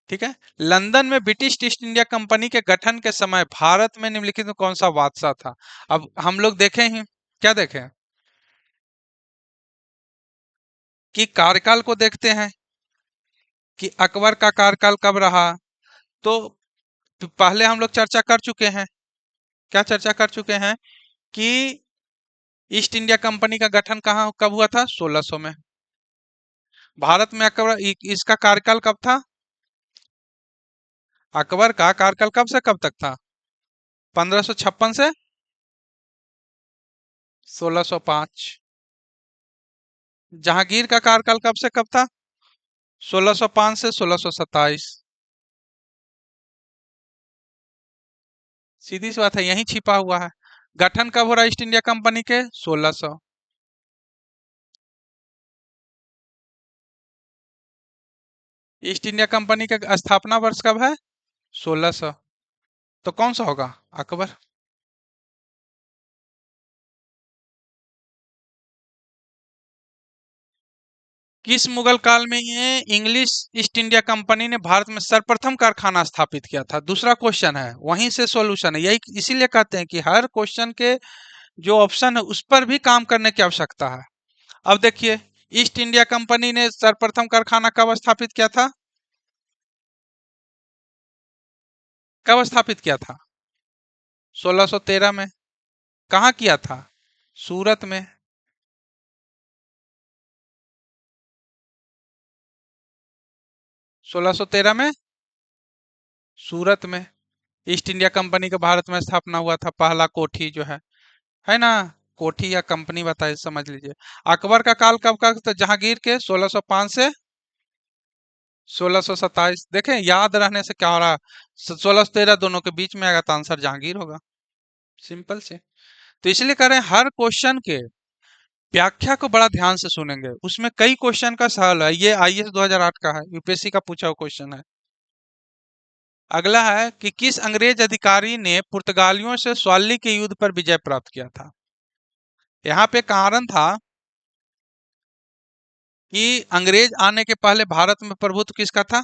ठीक है। लंदन में ब्रिटिश ईस्ट इंडिया कंपनी के गठन के समय भारत में निम्नलिखित में कौन सा बादशाह था। अब हम लोग देखें ही, क्या देखें कि कार्यकाल को देखते हैं कि अकबर का कार्यकाल कब रहा। तो पहले हम लोग चर्चा कर चुके हैं, क्या चर्चा कर चुके हैं कि ईस्ट इंडिया कंपनी का गठन कहाँ कब हुआ था, 1600 में। भारत में अकबर इसका कार्यकाल कब था, अकबर का कार्यकाल कब से कब तक था, 1556 से 1605। जहांगीर का कार्यकाल कब से कब था? 1605 से 1627। सीधी सी बात है, यही छिपा हुआ है। गठन कब हो रहा है ईस्ट इंडिया कंपनी के? 1600। ईस्ट इंडिया कंपनी का स्थापना वर्ष कब है? 1600। तो कौन सा होगा? अकबर। किस मुगल काल में ये इंग्लिश ईस्ट इंडिया कंपनी ने भारत में सर्वप्रथम कारखाना स्थापित किया था? दूसरा क्वेश्चन है, वहीं से सॉल्यूशन है। यही इसीलिए कहते हैं कि हर क्वेश्चन के जो ऑप्शन है उस पर भी काम करने की आवश्यकता है। अब देखिए, ईस्ट इंडिया कंपनी ने सर्वप्रथम कारखाना कब स्थापित किया था? कब स्थापित किया था? 1613 में। कहाँ किया था? सूरत में। 1613 में सूरत में ईस्ट इंडिया कंपनी का भारत में स्थापना हुआ था। पहला कोठी जो है ना, कोठी या कंपनी बताइए, समझ लीजिए। अकबर का काल कब का था? जहांगीर के 1605 से 1627। देखें, याद रहने से क्या हो रहा है, 1613 दोनों के बीच में आएगा तो आंसर जहांगीर होगा। सिंपल से। तो इसलिए कह रहे हैं हर क्वेश्चन के व्याख्या को बड़ा ध्यान से सुनेंगे, उसमें कई क्वेश्चन का सवाल है। ये आईएएस 2008 का है, यूपीएससी का पूछा हुआ क्वेश्चन है। अगला है कि किस अंग्रेज अधिकारी ने पुर्तगालियों से स्वाली के युद्ध पर विजय प्राप्त किया था? यहाँ पे कारण था कि अंग्रेज आने के पहले भारत में प्रभुत्व किसका था?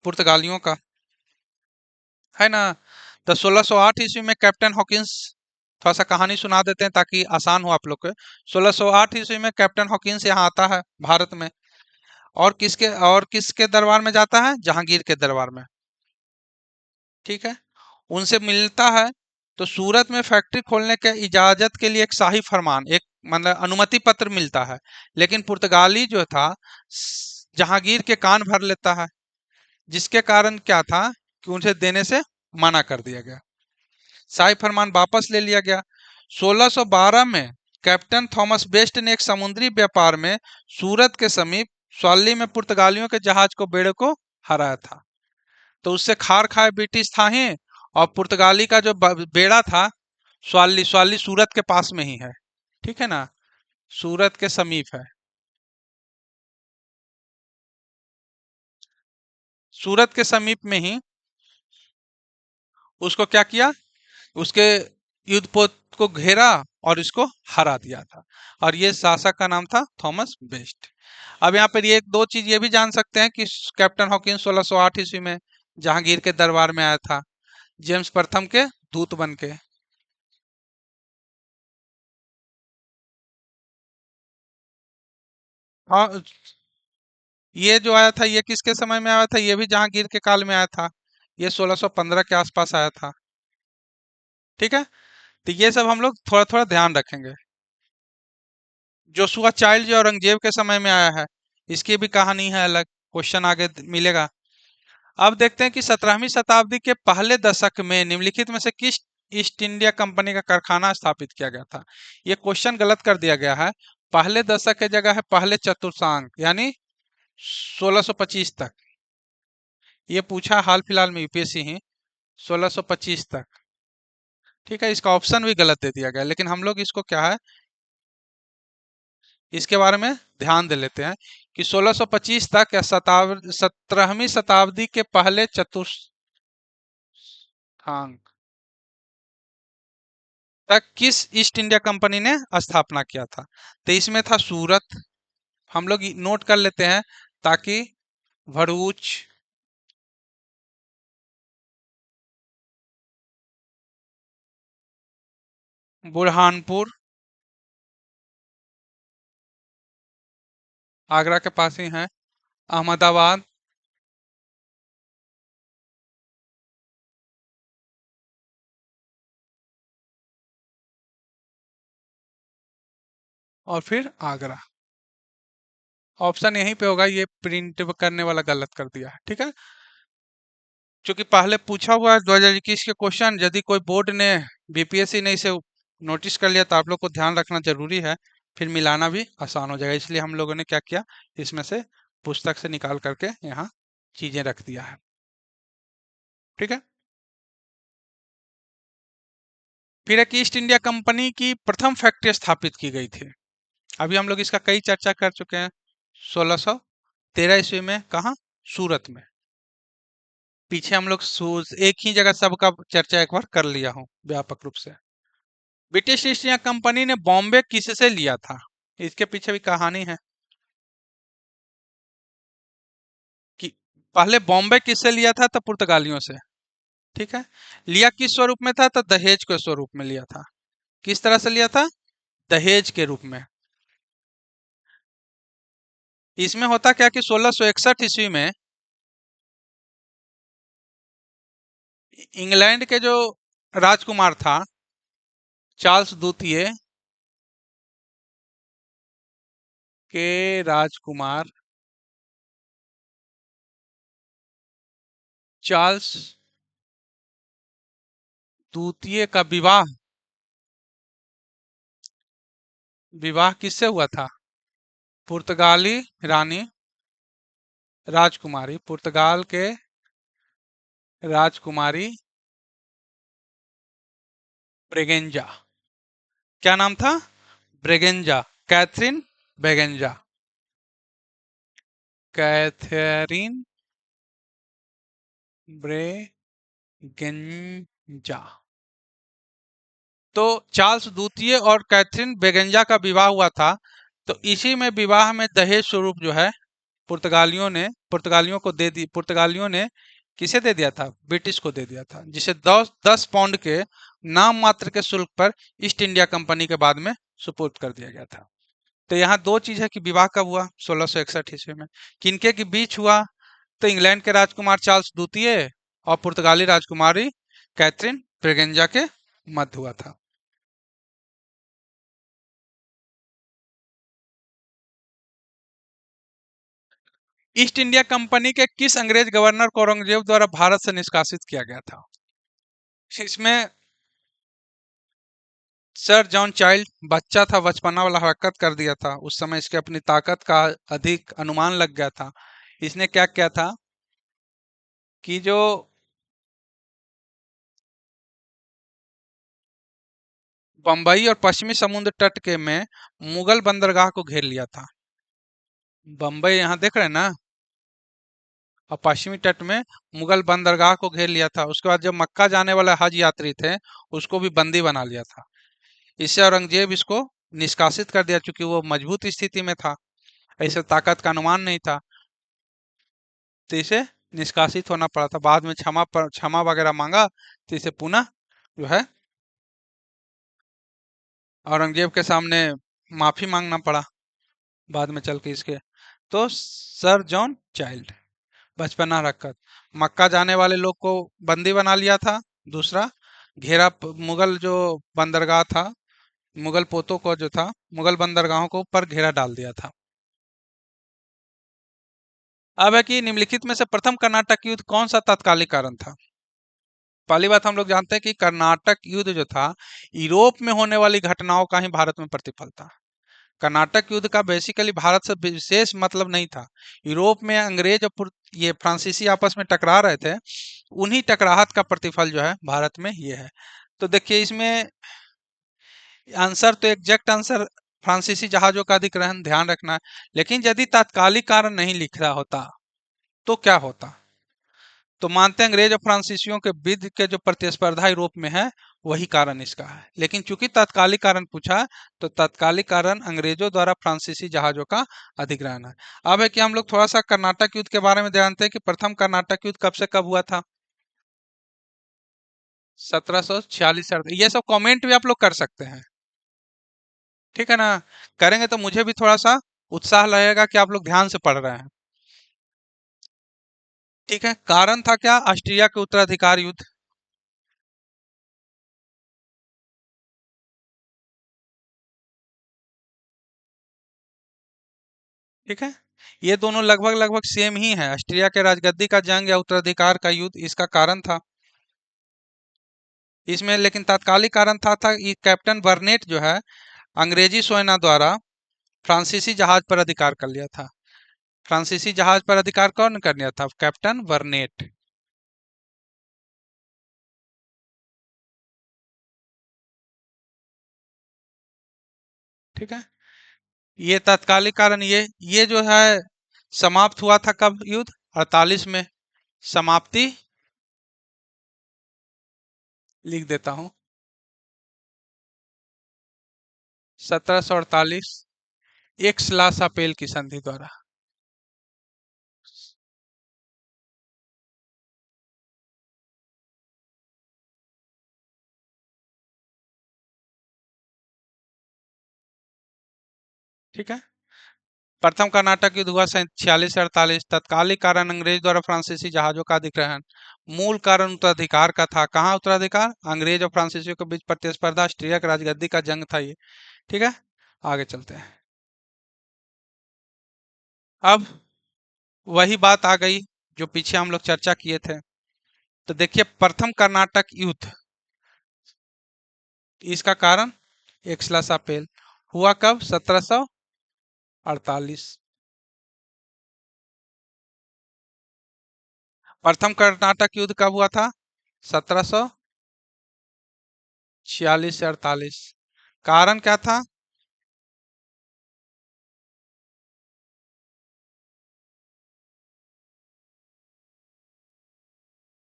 पुर्तगालियों का, है ना। तो 1608 ईस्वी में कैप्टन हॉकिंस, थोड़ा सा कहानी सुना देते हैं ताकि आसान हो आप लोग को। 1608 ईस्वी में कैप्टन हॉकिंस यहाँ आता है भारत में, और किसके दरबार में जाता है? जहांगीर के दरबार में। ठीक है, उनसे मिलता है। तो सूरत में फैक्ट्री खोलने के इजाजत के लिए एक शाही फरमान, एक मतलब अनुमति पत्र मिलता है। लेकिन पुर्तगाली जो था जहांगीर के कान भर लेता है, जिसके कारण क्या था कि उसे देने से मना कर दिया गया। शाही फरमान वापस ले लिया गया। 1612 में कैप्टन थॉमस बेस्ट ने एक समुद्री व्यापार में सूरत के समीप स्वाली में पुर्तगालियों के जहाज को, बेड़े को हराया था। तो उससे खार खाए ब्रिटिश था ही, और पुर्तगाली का जो बेड़ा था, स्वाली स्वाली सूरत के पास में ही है। ठीक है ना, सूरत के समीप है। सूरत के समीप में ही उसको क्या किया, उसके युद्धपोत को घेरा और इसको हरा दिया था। और ये शासक का नाम था थॉमस बेस्ट। अब यहाँ पर ये एक दो चीज ये भी जान सकते हैं कि कैप्टन हॉकिंस 1608 ईस्वी में जहांगीर के दरबार में आया था, जेम्स प्रथम के दूत बन के। हाँ, ये जो आया था ये किसके समय में आया था? ये भी जहांगीर के काल में आया था। ये 1615 के आसपास आया था। ठीक है, तो ये सब हम लोग थोड़ा थोड़ा ध्यान रखेंगे। जोशुआ चाइल्ड जो औरंगजेब के समय में आया है, इसकी भी कहानी है अलग, क्वेश्चन आगे मिलेगा। अब देखते हैं कि 17वीं शताब्दी के पहले दशक में निम्नलिखित में से किस ईस्ट इंडिया कंपनी का कारखाना स्थापित किया गया था? ये क्वेश्चन गलत कर दिया गया है। पहले दशक की जगह है पहले चतुर्थांश, यानी 1625 तक। ये पूछा हाल फिलहाल में यूपीएससी ही, 1625 तक। ठीक है, इसका ऑप्शन भी गलत दे दिया गया, लेकिन हम लोग इसको क्या है, इसके बारे में ध्यान दे लेते हैं कि 1625 तक या 17वीं शताब्दी के पहले चतुर्थांश तक किस ईस्ट इंडिया कंपनी ने स्थापना किया था? तो इसमें था सूरत, हम लोग नोट कर लेते हैं ताकि भरूच, बुरहानपुर, आगरा के पास ही है, अहमदाबाद, और फिर आगरा। ऑप्शन यहीं पे होगा, ये प्रिंट करने वाला गलत कर दिया है। ठीक है, क्योंकि पहले पूछा हुआ है 2021 के क्वेश्चन, यदि कोई बोर्ड ने, बीपीएससी ने इसे नोटिस कर लिया तो आप लोग को ध्यान रखना जरूरी है, फिर मिलाना भी आसान हो जाएगा। इसलिए हम लोगों ने क्या किया, इसमें से पुस्तक से निकाल करके यहाँ चीजें रख दिया है। ठीक है। फिर एक ईस्ट इंडिया कंपनी की प्रथम फैक्ट्री स्थापित की गई थी। अभी हम लोग इसका कई चर्चा कर चुके हैं। 1613 ईस्वी में कहा, सूरत में। पीछे हम लोग एक ही जगह सबका चर्चा एक बार कर लिया हूँ व्यापक रूप से। ब्रिटिश ईस्ट इंडिया कंपनी ने बॉम्बे किससे लिया था, इसके पीछे भी कहानी है कि पहले बॉम्बे किससे लिया था, तो पुर्तगालियों से। ठीक है। लिया किस स्वरूप में था, तो दहेज के स्वरूप में लिया था। किस तरह से लिया था, दहेज के रूप में। इसमें होता क्या कि 1661 ईस्वी में इंग्लैंड के जो राजकुमार था, चार्ल्स द्वितीय के राजकुमार चार्ल्स द्वितीय का विवाह, विवाह किससे हुआ था, पुर्तगाली रानी, राजकुमारी, पुर्तगाल के राजकुमारी ब्रेगेंजा। क्या नाम था, Braganza, Catherine Braganza, Catherine Braganza. तो चार्ल्स द्वितीय और कैथरीन ब्रेगेंजा का विवाह हुआ था। तो इसी में विवाह में दहेज स्वरूप जो है पुर्तगालियों को दे दी, पुर्तगालियों ने किसे दे दिया था, ब्रिटिश को दे दिया था, जिसे 10 पाउंड के नाम मात्र के शुल्क पर ईस्ट इंडिया कंपनी के बाद में सुपुर्द कर दिया गया था। तो यहाँ दो चीज है कि विवाह कब हुआ, 1661 ईस्वी में। किनके के बीच हुआ, तो इंग्लैंड के राजकुमार चार्ल्स द्वितीय और पुर्तगाली राजकुमारी कैथरीन ब्रेगेंजा के मध्य हुआ था। ईस्ट इंडिया कंपनी के किस अंग्रेज गवर्नर को औरंगजेब द्वारा भारत से निष्कासित किया गया था, इसमें सर जॉन चाइल्ड बच्चा था, बचपना वाला हरकत कर दिया था। उस समय इसके अपनी ताकत का अधिक अनुमान लग गया था। इसने क्या किया था कि जो बंबई और पश्चिमी समुद्र तट के में मुगल बंदरगाह को घेर लिया था। बंबई यहाँ देख रहे हैं ना, और पश्चिमी तट में मुगल बंदरगाह को घेर लिया था। उसके बाद जब मक्का जाने वाले हज यात्री थे, उसको भी बंदी बना लिया था। इससे औरंगजेब इसको निष्कासित कर दिया, चूंकि वो मजबूत स्थिति में था, ऐसे ताकत का अनुमान नहीं था, तो इसे निष्कासित होना पड़ा था। बाद में क्षमा वगैरह मांगा, तो इसे पुनः जो है औरंगजेब के सामने माफी मांगना पड़ा बाद में चल के इसके। तो सर जॉन चाइल्ड बचपना रखकर मक्का जाने वाले लोग को बंदी बना लिया था। दूसरा, मुगल जो बंदरगाह था, मुगल पोतों को जो था, मुगल बंदरगाहों को ऊपर घेरा डाल दिया था। अब है कि निम्नलिखित में से प्रथम कर्नाटक युद्ध कौन सा तात्कालिक कारण था। पहली बात हम लोग जानते हैं कि कर्नाटक युद्ध जो था, यूरोप में होने वाली घटनाओं का ही भारत में प्रतिफल था। कर्नाटक युद्ध का बेसिकली भारत से विशेष मतलब नहीं था। यूरोप में अंग्रेज और ये फ्रांसीसी आपस में टकरा रहे थे, उन्हीं टकराहट का प्रतिफल जो है भारत में ये है। तो देखिए इसमें आंसर तो एग्जैक्ट आंसर फ्रांसीसी जहाजों का अधिग्रहण ध्यान रखना है। लेकिन यदि तात्कालिक कारण नहीं लिख रहा होता तो क्या होता, तो मानते हैं अंग्रेज और फ्रांसीसियों के बीच के जो प्रतिस्पर्धा यूरोप में है, वही कारण इसका है। लेकिन चूंकि तात्कालिक कारण पूछा, तो तात्कालिक कारण अंग्रेजों द्वारा फ्रांसीसी जहाजों का अधिग्रहण है। अब है कि हम लोग थोड़ा सा कर्नाटक युद्ध के बारे में जानते हैं कि प्रथम कर्नाटक युद्ध कब से कब हुआ था। 1746। ये सब कमेंट भी आप लोग कर सकते हैं, ठीक है ना। करेंगे तो मुझे भी थोड़ा सा उत्साह लगेगा कि आप लोग ध्यान से पढ़ रहे हैं। ठीक है, कारण था क्या, ऑस्ट्रिया के उत्तराधिकार युद्ध। ठीक है, ये दोनों लगभग लगभग सेम ही है। ऑस्ट्रिया के राजगद्दी का जंग या उत्तराधिकार का युद्ध इसका कारण था। इसमें लेकिन तात्कालिक कारण था कि कैप्टन बर्नेट जो है अंग्रेजी सेना द्वारा फ्रांसीसी जहाज पर अधिकार कर लिया था। फ्रांसीसी जहाज पर अधिकार कौन कर लिया था? कैप्टन बर्नेट। ठीक है, ये तात्कालिक कारण, ये जो है समाप्त हुआ था कब? युद्ध 48 में। समाप्ति लिख देता हूं, 1748 एक्स-ला-शापेल की संधि द्वारा। ठीक है, प्रथम कर्नाटक युद्ध हुआ 46 से 48। तत्कालिक कारण अंग्रेज द्वारा फ्रांसीसी जहाजों का अधिग्रहण। मूल कारण उत्तराधिकार का था। कहाँ उत्तराधिकार? अंग्रेज और फ्रांसीसियों के बीच प्रतिस्पर्धा, ऑस्ट्रिया की राजगद्दी का जंग था ये। ठीक है, आगे चलते हैं। अब वही बात आ गई जो पीछे हम लोग चर्चा किए थे। तो देखिए, प्रथम कर्नाटक युद्ध, इसका कारण एक्सला सापेल हुआ कब? 1748। प्रथम कर्नाटक युद्ध कब हुआ था? 1746 से 48। कारण क्या था?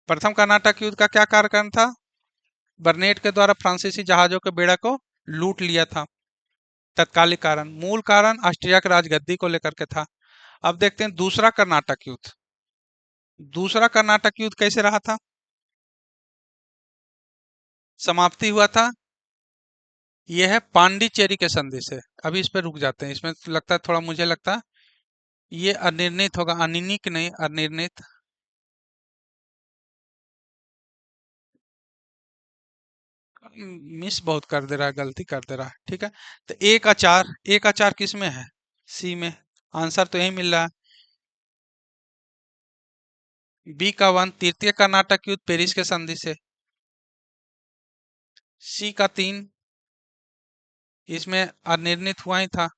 प्रथम कर्नाटक युद्ध का क्या कारण था? बर्नेट के द्वारा फ्रांसीसी जहाजों के बेड़ा को लूट लिया था। तत्कालिक कारण। मूल कारण ऑस्ट्रिया की राजगद्दी को लेकर के था। अब देखते हैं दूसरा कर्नाटक युद्ध। दूसरा कर्नाटक युद्ध कैसे रहा था? समाप्ति हुआ था, यह है पांडिचेरी के संधि से। अभी इस पे रुक जाते हैं, इसमें लगता है थोड़ा, मुझे लगता है ये अनिर्णित होगा, अनिर्णित नहीं, अनिर्णित। मिस बहुत कर दे रहा है, गलती कर दे रहा है। ठीक है, तो एक आचार किस में है? सी में। आंसर तो यही मिल रहा है। बी का 1 तृतीय कर्नाटक युद्ध पेरिस के संधि से। सी का 3 इसमें अनिर्णित हुआ ही था।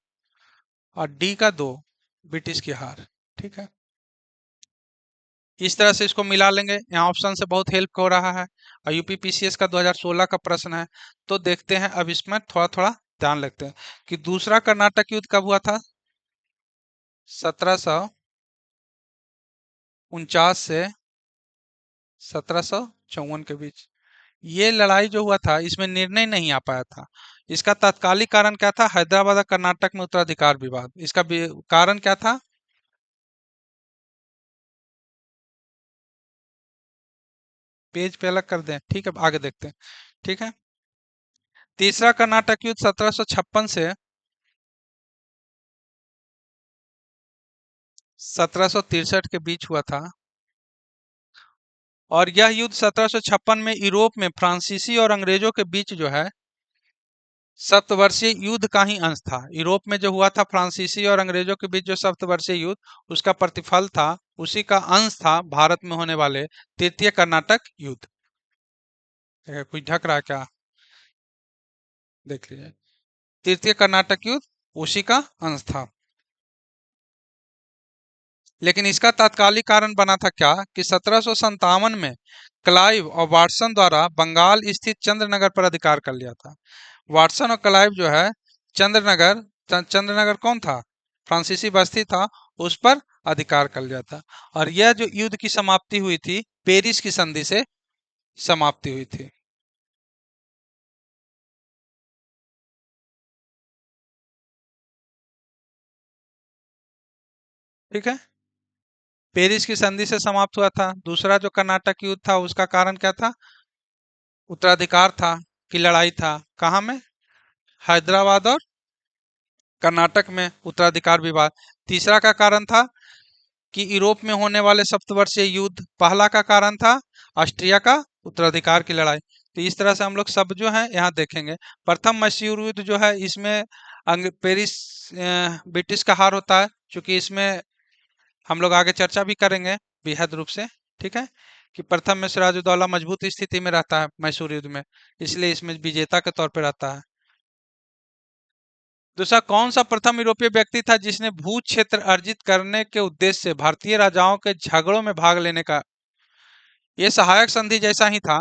और डी का 2 ब्रिटिश की हार। ठीक है, इस तरह से इसको मिला लेंगे। यहाँ ऑप्शन से बहुत हेल्प हो रहा है और यूपीपीसीएस का 2016 का प्रश्न है। तो देखते हैं, अब इसमें थोड़ा थोड़ा ध्यान रखते हैं कि दूसरा कर्नाटक युद्ध कब हुआ था? 1749 से 1754 के बीच। ये लड़ाई जो हुआ था, इसमें निर्णय नहीं आ पाया था। इसका तात्कालिक कारण क्या था? हैदराबाद और कर्नाटक में उत्तराधिकार विवाद। इसका कारण क्या था? पेज पे अलग कर दें, ठीक है, आगे देखते हैं। ठीक है, तीसरा कर्नाटक युद्ध 1756 से 1763 के बीच हुआ था। और यह युद्ध 1756 में यूरोप में फ्रांसीसी और अंग्रेजों के बीच जो है सप्तवर्षीय युद्ध का ही अंश था। यूरोप में जो हुआ था फ्रांसीसी और अंग्रेजों के बीच जो सप्तवर्षीय युद्ध, उसका प्रतिफल था, उसी का अंश था भारत में होने वाले तृतीय कर्नाटक युद्ध। कुछ ढक रहा है क्या? देख लीजिए, तृतीय कर्नाटक युद्ध उसी का अंश था। लेकिन इसका तात्कालिक कारण बना था क्या? कि 1757 में क्लाइव और वाटसन द्वारा बंगाल स्थित चंद्रनगर पर अधिकार कर लिया था। वाटसन और क्लाइव जो है चंद्रनगर, चंद्रनगर कौन था? फ्रांसीसी बस्ती था, उस पर अधिकार कर लिया था। और यह जो युद्ध की समाप्ति हुई थी, पेरिस की संधि से समाप्ति हुई थी। ठीक है, पेरिस की संधि से समाप्त हुआ था। दूसरा जो कर्नाटक युद्ध था, उसका कारण क्या था? उत्तराधिकार था कि लड़ाई था। कहाँ में? हैदराबाद और कर्नाटक में उत्तराधिकार विवाद। तीसरा का कारण था कि यूरोप में होने वाले सप्तवर्षीय युद्ध। पहला का कारण था ऑस्ट्रिया का उत्तराधिकार की लड़ाई। तो इस तरह से हम लोग सब जो है यहाँ देखेंगे। प्रथम मशहूर युद्ध जो है, इसमें पेरिस ब्रिटिश का हार होता है, क्योंकि इसमें हम लोग आगे चर्चा भी करेंगे बेहद रूप से। ठीक है, कि प्रथम में सिराजुद्दौला मजबूत स्थिति में रहता है मैसूर युद्ध में, इसलिए इसमें विजेता के तौर पे रहता है। दूसरा, कौन सा प्रथम यूरोपीय व्यक्ति था जिसने भू क्षेत्र अर्जित करने के उद्देश्य से भारतीय राजाओं के झगड़ों में भाग लेने का, ये सहायक संधि जैसा ही था।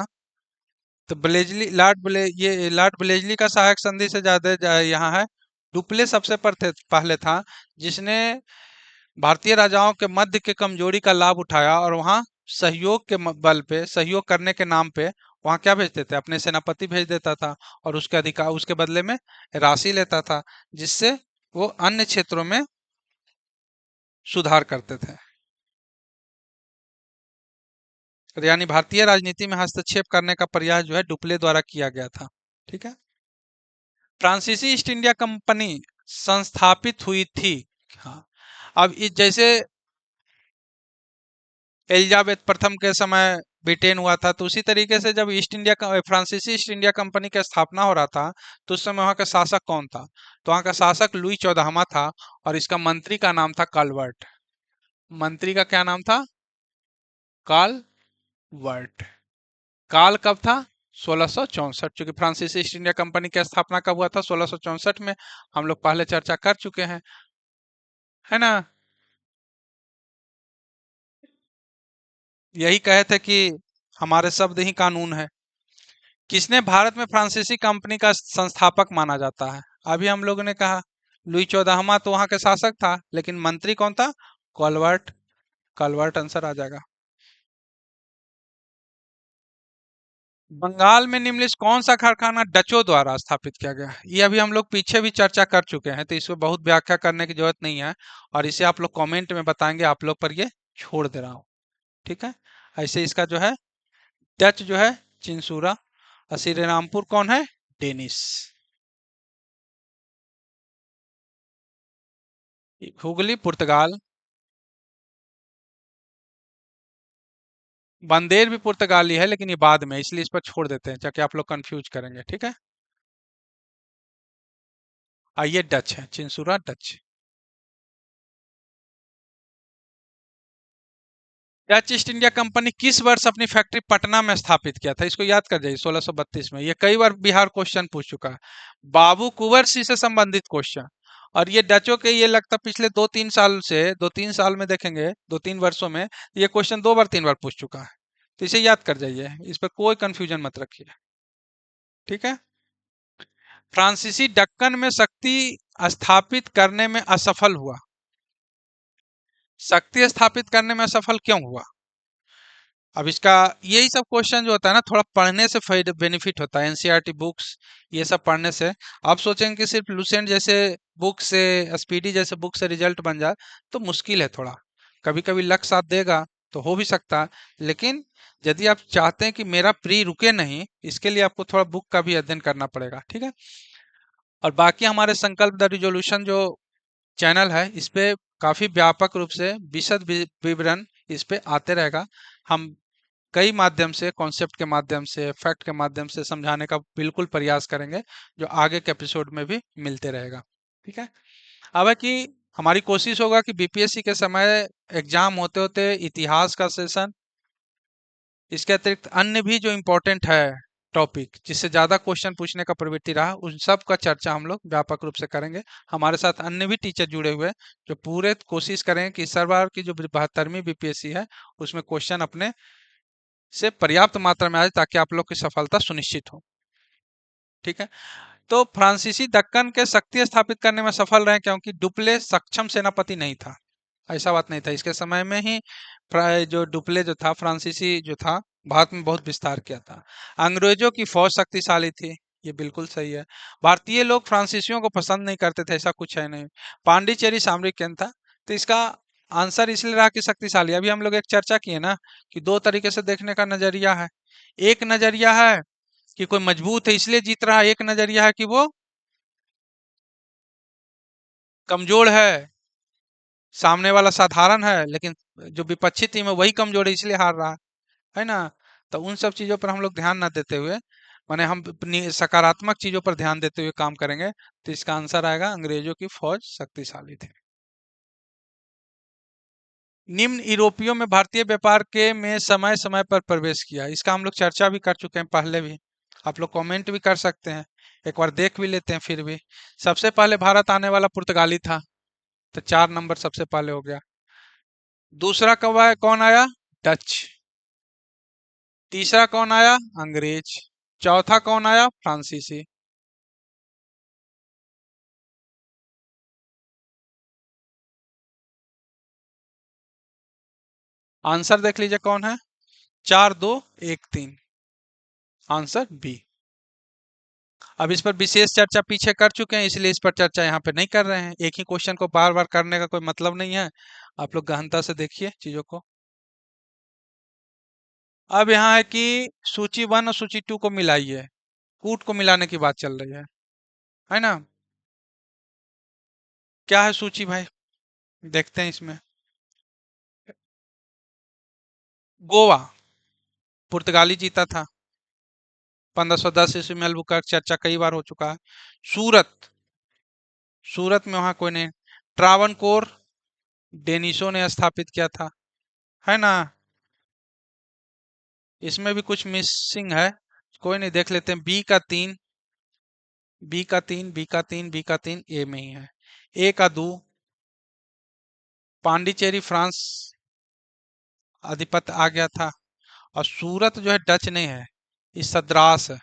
तो ये लॉर्ड ब्लेजली का सहायक संधि से ज्यादा यहाँ है। डुप्ले सबसे पहले था जिसने भारतीय राजाओं के मध्य के कमजोरी का लाभ उठाया और वहां सहयोग के बल पे, सहयोग करने के नाम पे वहां क्या भेजते थे, अपने सेनापति भेज देता था और उसके अधिकार, उसके बदले में राशि लेता था, जिससे वो अन्य क्षेत्रों में सुधार करते थे। तो यानी भारतीय राजनीति में हस्तक्षेप करने का प्रयास जो है डुप्ले द्वारा किया गया था। ठीक है। फ्रांसीसी ईस्ट इंडिया कंपनी संस्थापित हुई थी। हाँ, अब इस जैसे एलिजाबेथ प्रथम के समय ब्रिटेन हुआ था, तो उसी तरीके से जब फ्रांसीसी ईस्ट इंडिया कंपनी की स्थापना हो रहा था, तो उस समय वहां का शासक कौन था? तो वहां का शासक लुई चौदहवां था और इसका मंत्री का नाम था कालवर्ट। मंत्री का क्या नाम था? कालवर्ट। काल कब था? 1664। चूंकि फ्रांसीसी ईस्ट इंडिया कंपनी की स्थापना कब हुआ था? 1664 में। हम लोग पहले चर्चा कर चुके हैं, है ना। यही कहे थे कि हमारे शब्द ही कानून है। किसने भारत में फ्रांसीसी कंपनी का संस्थापक माना जाता है? अभी हम लोगों ने कहा लुई चौदहवां तो वहां के शासक था, लेकिन मंत्री कौन था? कॉलवर्ट। कॉलवर्ट आंसर आ जाएगा। बंगाल में निम्नलिखित कौन सा कारखाना डचों द्वारा स्थापित किया गया? ये अभी हम लोग पीछे भी चर्चा कर चुके हैं, तो इसमें बहुत व्याख्या करने की जरूरत नहीं है, और इसे आप लोग कमेंट में बताएंगे, आप लोग पर ये छोड़ दे रहा हूँ। ठीक है। ऐसे इसका जो है डच जो है चिंसूरा, और श्री रामपुर कौन है? डेनिस। हुगली पुर्तगाल। बंदेर भी पुर्तगाली है, लेकिन ये बाद में, इसलिए इस पर छोड़ देते हैं, ताकि आप लोग कंफ्यूज करेंगे। ठीक है। ये डच है, Chinsurah Dutch. Dutch east India company किस वर्ष अपनी फैक्ट्री पटना में स्थापित किया था? इसको याद कर जाइए, 1632 में। ये कई बार बिहार क्वेश्चन पूछ चुका है, बाबू कुंवर सिंह से संबंधित क्वेश्चन। और ये डचों के, ये लगता पिछले 2-3 साल से, 2-3 साल में देखेंगे, 2-3 वर्षों में ये क्वेश्चन 2 बार 3 बार पूछ चुका है। तो इसे याद कर जाइए, इस पर कोई कंफ्यूजन मत रखिए। ठीक है। फ्रांसीसी दक्कन में शक्ति स्थापित करने में असफल हुआ। शक्ति स्थापित करने में असफल क्यों हुआ? अब इसका, यही सब क्वेश्चन जो होता है ना, थोड़ा पढ़ने से फायदा बेनिफिट होता है। एनसीईआरटी बुक्स ये सब पढ़ने से आप सोचेंगे कि सिर्फ लुसेंट जैसे बुक से, स्पीडी जैसे बुक से रिजल्ट बन जाए, तो मुश्किल है थोड़ा। कभी कभी लक साथ देगा तो हो भी सकता है, लेकिन यदि आप चाहते हैं कि मेरा प्री रुके नहीं, इसके लिए आपको थोड़ा बुक का भी अध्ययन करना पड़ेगा। ठीक है। और बाकी हमारे संकल्प द रिजोल्यूशन जो चैनल है, इस पे काफी व्यापक रूप से विशद विवरण इस पे आते रहेगा। हम कई माध्यम से, कॉन्सेप्ट के माध्यम से, फैक्ट के माध्यम से समझाने का बिल्कुल प्रयास करेंगे, जो आगे के एपिसोड में भी मिलते रहेगा। ठीक है। अब है कि हमारी कोशिश होगा कि बीपीएससी के समय एग्जाम होते होते इतिहास का सेशन, इसके अतिरिक्त अन्य भी जो इम्पोर्टेंट है टॉपिक, जिससे ज्यादा क्वेश्चन पूछने का प्रवृत्ति रहा, उन सब का चर्चा हम लोग व्यापक रूप से करेंगे। हमारे साथ अन्य भी टीचर जुड़े हुए हैं, जो पूरे कोशिश करेंगे कि इस बार की जो 72वीं बीपीएससी है, उसमें क्वेश्चन अपने से पर्याप्त मात्रा में आए, ताकि आप लोग की सफलता सुनिश्चित हो। ठीक है। तो फ्रांसीसी दक्कन के शक्ति स्थापित करने में सफल रहे, क्योंकि डुप्ले सक्षम सेनापति नहीं था। ऐसा बात नहीं था, इसके समय में ही जो डुप्ले जो था, फ्रांसीसी जो था, भारत में बहुत विस्तार किया था। अंग्रेजों की फौज शक्तिशाली थी, ये बिल्कुल सही है। भारतीय लोग फ्रांसीसियों को पसंद नहीं करते थे, ऐसा कुछ है नहीं। पांडिचेरी सामरिक केंद्र था। तो इसका आंसर इसलिए रहा कि शक्तिशाली। अभी हम लोग एक चर्चा किए ना, कि दो तरीके से देखने का नजरिया है। एक नजरिया है कि कोई मजबूत है इसलिए जीत रहा है, एक नजरिया है कि वो कमजोर है, सामने वाला साधारण है, लेकिन जो विपक्षी टीम है वही कमजोर है इसलिए हार रहा है ना। तो उन सब चीजों पर हम लोग ध्यान ना देते हुए, माने हम अपनी सकारात्मक चीजों पर ध्यान देते हुए काम करेंगे, तो इसका आंसर आएगा अंग्रेजों की फौज शक्तिशाली थी। निम्न यूरोपियों में भारतीय व्यापार के में समय समय पर प्रवेश किया। इसका हम लोग चर्चा भी कर चुके हैं पहले भी। आप लोग कमेंट भी कर सकते हैं, एक बार देख भी लेते हैं फिर भी। सबसे पहले भारत आने वाला पुर्तगाली था, तो 4 नंबर सबसे पहले हो गया। दूसरा कब आया, कौन आया? डच। तीसरा कौन आया? अंग्रेज। चौथा कौन आया? फ्रांसीसी। आंसर देख लीजिए कौन है। 4, 2, 1, 3। Answer b. अब इस पर विशेष चर्चा पीछे कर चुके हैं, इसलिए इस पर चर्चा यहाँ पे नहीं कर रहे हैं। एक ही क्वेश्चन को बार बार करने का कोई मतलब नहीं है। आप लोग गहनता से देखिए चीजों को। अब यहाँ है कि सूची 1 और सूची 2 को मिलाइए। कूट को मिलाने की बात चल रही है ना? क्या है सूची भाई, देखते हैं इसमें। गोवा पुर्तगाली जीता था 1510 ईस्वी में। अल्बुकर्क चर्चा कई बार हो चुका है। सूरत, सूरत में वहां कोई नहीं। ट्रावनकोर डेनिसो ने स्थापित किया था, है ना? इसमें भी कुछ मिसिंग है, कोई नहीं, देख लेते हैं। बी का 3, बी का 3, बी का 3, बी का 3 ए में ही है। ए का 2, पांडिचेरी फ्रांस अधिपत्य आ गया था। और सूरत जो है डच नहीं है, इस सद्रास है,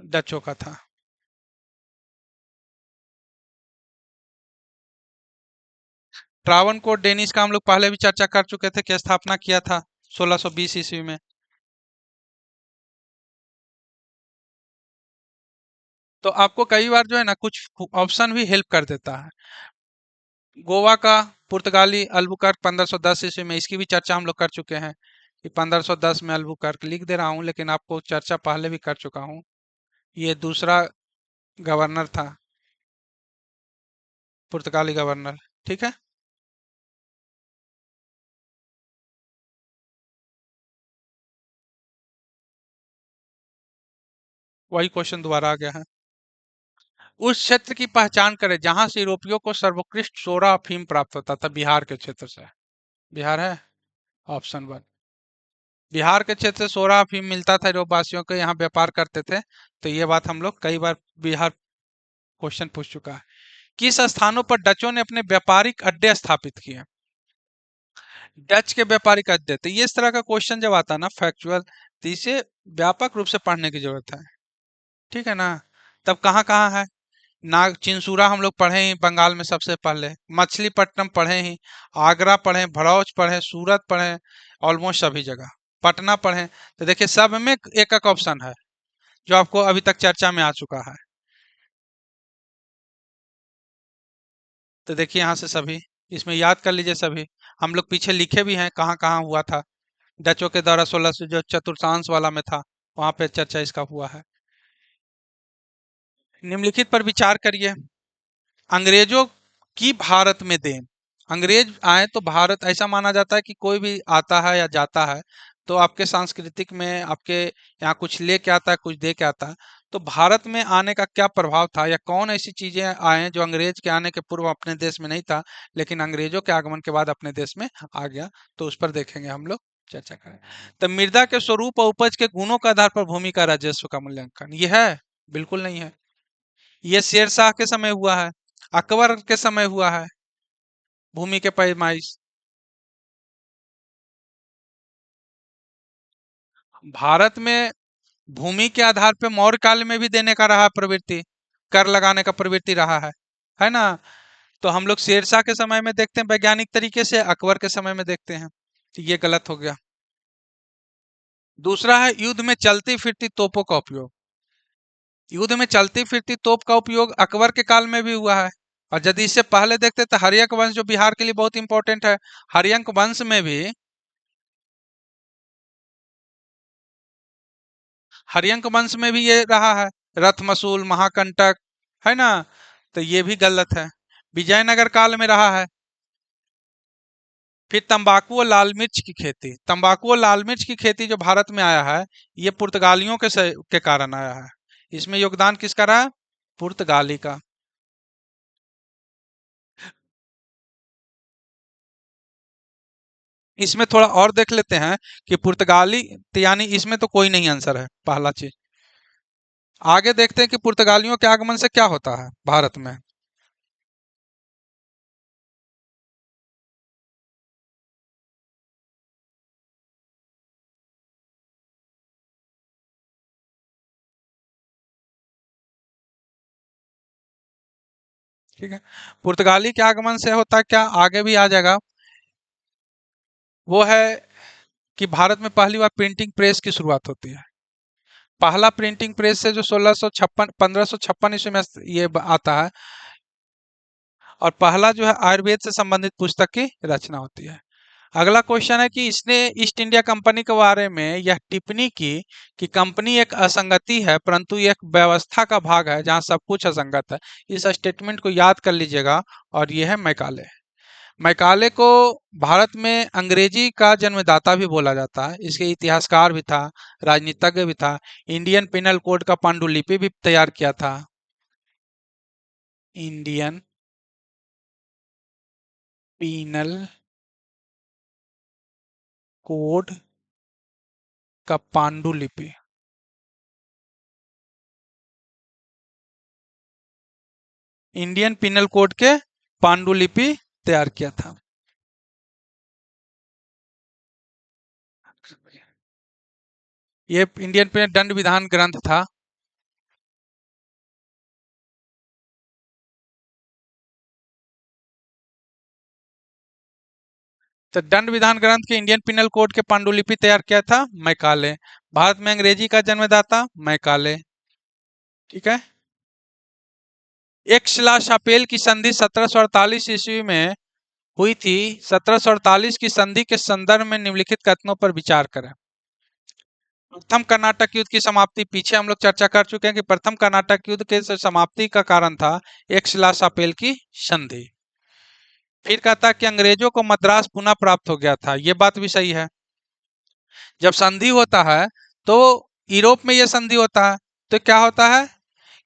डचों का था। ट्रावनकोर डेनिस का हम लोग पहले भी चर्चा कर चुके थे कि स्थापना किया था 1620 ईस्वी में। तो आपको कई बार जो है ना कुछ ऑप्शन भी हेल्प कर देता है। गोवा का पुर्तगाली अल्बुकर्क 1510 ईस्वी में, इसकी भी चर्चा हम लोग कर चुके हैं कि 1510 में अल्बुकर्क। लिख दे रहा हूँ लेकिन आपको चर्चा पहले भी कर चुका हूँ। ये दूसरा गवर्नर था, पुर्तगाली गवर्नर। ठीक है, वही क्वेश्चन दोबारा आ गया है। उस क्षेत्र की पहचान करें जहां से यूरोपियों को सर्वोत्कृष्ट सोडा अफीम प्राप्त होता था। बिहार के क्षेत्र से। बिहार है ऑप्शन 1। बिहार के क्षेत्र से सोडा अफीम मिलता था, यूरोप वासियों के यहाँ व्यापार करते थे। तो ये बात हम लोग कई बार बिहार क्वेश्चन पूछ चुका है। किस स्थानों पर डचों ने अपने व्यापारिक अड्डे स्थापित किए? डच के व्यापारिक अड्डे, तो ये इस तरह का क्वेश्चन जब आता है ना फैक्चुअल, तो इसे व्यापक रूप से पढ़ने की जरूरत है। ठीक है ना? तब कहाँ कहाँ है? नाग चिंसूरा हम लोग पढ़े ही बंगाल में सबसे पहले, मछलीपट्टनम पढ़े ही, आगरा पढ़े, भरौच पढ़े, सूरत पढ़े, ऑलमोस्ट सभी जगह। पटना पढ़े। तो देखिए सब में एक एक ऑप्शन है जो आपको अभी तक चर्चा में आ चुका है। तो देखिए यहाँ से सभी, इसमें याद कर लीजिए सभी। हम लोग पीछे लिखे भी हैं कहाँ कहाँ हुआ था। डचों के द्वारा 16 से जो चतुर्थांश वाला में था, वहां पे चर्चा इसका हुआ है। निम्नलिखित पर विचार करिए। अंग्रेजों की भारत में देन। अंग्रेज आए तो भारत, ऐसा माना जाता है कि कोई भी आता है या जाता है तो आपके सांस्कृतिक में आपके यहाँ कुछ लेके आता है, कुछ दे के आता है। तो भारत में आने का क्या प्रभाव था, या कौन ऐसी चीजें आए हैं जो अंग्रेज के आने के पूर्व अपने देश में नहीं था, लेकिन अंग्रेजों के आगमन के बाद अपने देश में आ गया। तो उस पर देखेंगे हम लोग, चर्चा करें। तो मृदा के स्वरूप और उपज के गुणों के आधार पर भूमि का राजस्व का मूल्यांकन, यह है? बिल्कुल नहीं है। ये शेरशाह के समय हुआ है, अकबर के समय हुआ है। भूमि के पैमाइश, भारत में भूमि के आधार पे मौर्य काल में भी देने का रहा प्रवृत्ति, कर लगाने का प्रवृत्ति रहा है ना? तो हम लोग शेरशाह के समय में देखते हैं वैज्ञानिक तरीके से, अकबर के समय में देखते हैं, तो ये गलत हो गया। दूसरा है युद्ध में चलती फिरती तोपों का उपयोग। युद्ध में चलती फिरती तोप का उपयोग अकबर के काल में भी हुआ है। और यदि इससे पहले देखते तो हर्यक वंश जो बिहार के लिए बहुत इंपॉर्टेंट है, हर्यक वंश में भी, हर्यंक वंश में भी ये रहा है, रथ मसूल महाकंटक, है ना? तो ये भी गलत है। विजयनगर काल में रहा है। फिर तंबाकू और लाल मिर्च की खेती, तंबाकू और लाल मिर्च की खेती जो भारत में आया है, ये पुर्तगालियों के कारण आया है। इसमें योगदान किसका रहा? पुर्तगाली का। इसमें थोड़ा और देख लेते हैं कि पुर्तगाली, तो यानी इसमें तो कोई नहीं आंसर है पहला चीज। आगे देखते हैं कि पुर्तगालियों के आगमन से क्या होता है भारत में। ठीक है, पुर्तगाली के आगमन से होता क्या, आगे भी आ जाएगा। वो है कि भारत में पहली बार प्रिंटिंग प्रेस की शुरुआत होती है। पहला प्रिंटिंग प्रेस से जो 1656 1556 ईस्वी में ये आता है। और पहला जो है आयुर्वेद से संबंधित पुस्तक की रचना होती है। अगला क्वेश्चन है कि इसने ईस्ट इंडिया कंपनी के बारे में यह टिप्पणी की कि कंपनी एक असंगति है परंतु ये एक व्यवस्था का भाग है जहां सब कुछ असंगत है। इस स्टेटमेंट को याद कर लीजिएगा। और यह है मैकाले। मैकाले को भारत में अंग्रेजी का जन्मदाता भी बोला जाता है। इसके इतिहासकार भी था, राजनीतिज्ञ भी था। इंडियन पिनल कोड का पांडुलिपि भी तैयार किया था। इंडियन पिनल कोड का पांडुलिपि, इंडियन पिनल कोड के पांडुलिपि तैयार किया था। ये इंडियन पिनल दंड विधान ग्रंथ था। तो दंड विधान ग्रंथ के इंडियन पिनल कोड के पांडुलिपि तैयार किया था मैकाले। भारत में अंग्रेजी का जन्मदाता मैकाले। ठीक है। एक शिला शापेल की संधि 1748 ईस्वी में हुई थी। 1748 की संधि के संदर्भ में निम्नलिखित कथनों पर विचार करें। प्रथम कर्नाटक युद्ध की समाप्ति, पीछे हम लोग चर्चा कर चुके हैं कि प्रथम कर्नाटक युद्ध के समाप्ति का कारण था एक शिला शापेल की संधि। फिर कहता है कि अंग्रेजों को मद्रास पुनः प्राप्त हो गया था। ये बात भी सही है। जब संधि होता है तो यूरोप में ये संधि होता है तो क्या होता है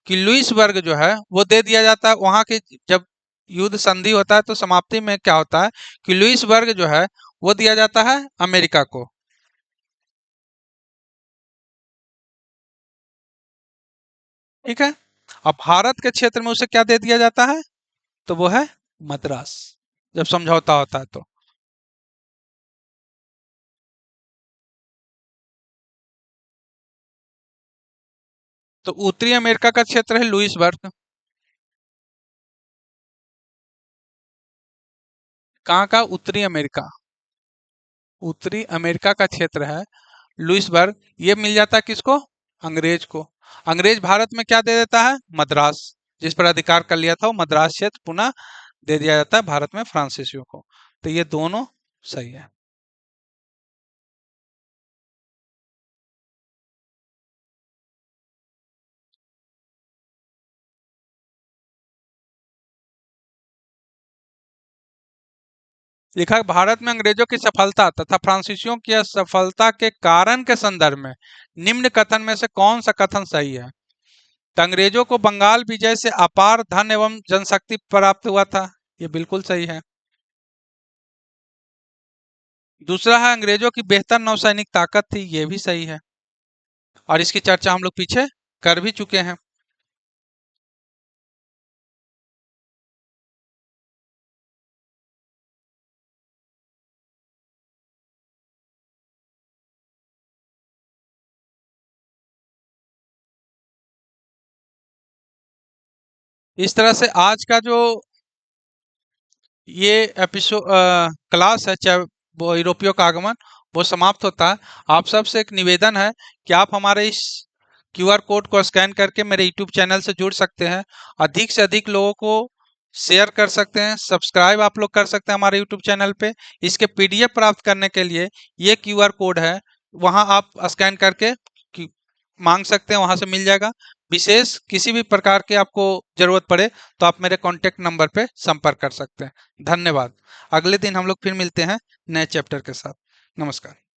कि लुइसबर्ग जो है वो दे दिया जाता है वहां के। जब युद्ध संधि होता है तो समाप्ति में क्या होता है कि लुइसबर्ग जो है वो दिया जाता है अमेरिका को। ठीक है। अब भारत के क्षेत्र में उसे क्या दे दिया जाता है, तो वो है मद्रास, जब समझौता होता है तो। तो उत्तरी अमेरिका का क्षेत्र है लुइसबर्ग। कहाँ का, उत्तरी अमेरिका। उत्तरी अमेरिका का क्षेत्र है लुइसबर्ग। ये मिल जाता है किसको, अंग्रेज को। अंग्रेज भारत में क्या दे देता है, मद्रास, जिस पर अधिकार कर लिया था वो मद्रास क्षेत्र पुनः दे दिया जाता है भारत में फ्रांसीसियों को। तो ये दोनों सही है। लिखा है, भारत में अंग्रेजों की सफलता तथा फ्रांसीसियों की असफलता के कारण के संदर्भ में निम्न कथन में से कौन सा कथन सही है। तो अंग्रेजों को बंगाल विजय से अपार धन एवं जनशक्ति प्राप्त हुआ था। ये बिल्कुल सही है। दूसरा है अंग्रेजों की बेहतर नौसैनिक ताकत थी। ये भी सही है। और इसकी चर्चा हम लोग पीछे कर भी चुके हैं। इस तरह से आज का जो ये एपिसोड क्लास है, चाहे वो यूरोपियो का आगमन, वो समाप्त होता है। आप सबसे एक निवेदन है कि आप हमारे इस क्यूआर कोड को स्कैन करके मेरे यूट्यूब चैनल से जुड़ सकते हैं। अधिक से अधिक लोगों को शेयर कर सकते हैं, सब्सक्राइब आप लोग कर सकते हैं हमारे यूट्यूब चैनल पे। इसके पीडीएफ प्राप्त करने के लिए ये क्यूआर कोड है, वहां आप स्कैन करके मांग सकते हैं, वहां से मिल जाएगा। विशेष किसी भी प्रकार की आपको जरूरत पड़े तो आप मेरे कॉन्टेक्ट नंबर पे संपर्क कर सकते हैं। धन्यवाद। अगले दिन हम लोग फिर मिलते हैं नए चैप्टर के साथ। नमस्कार।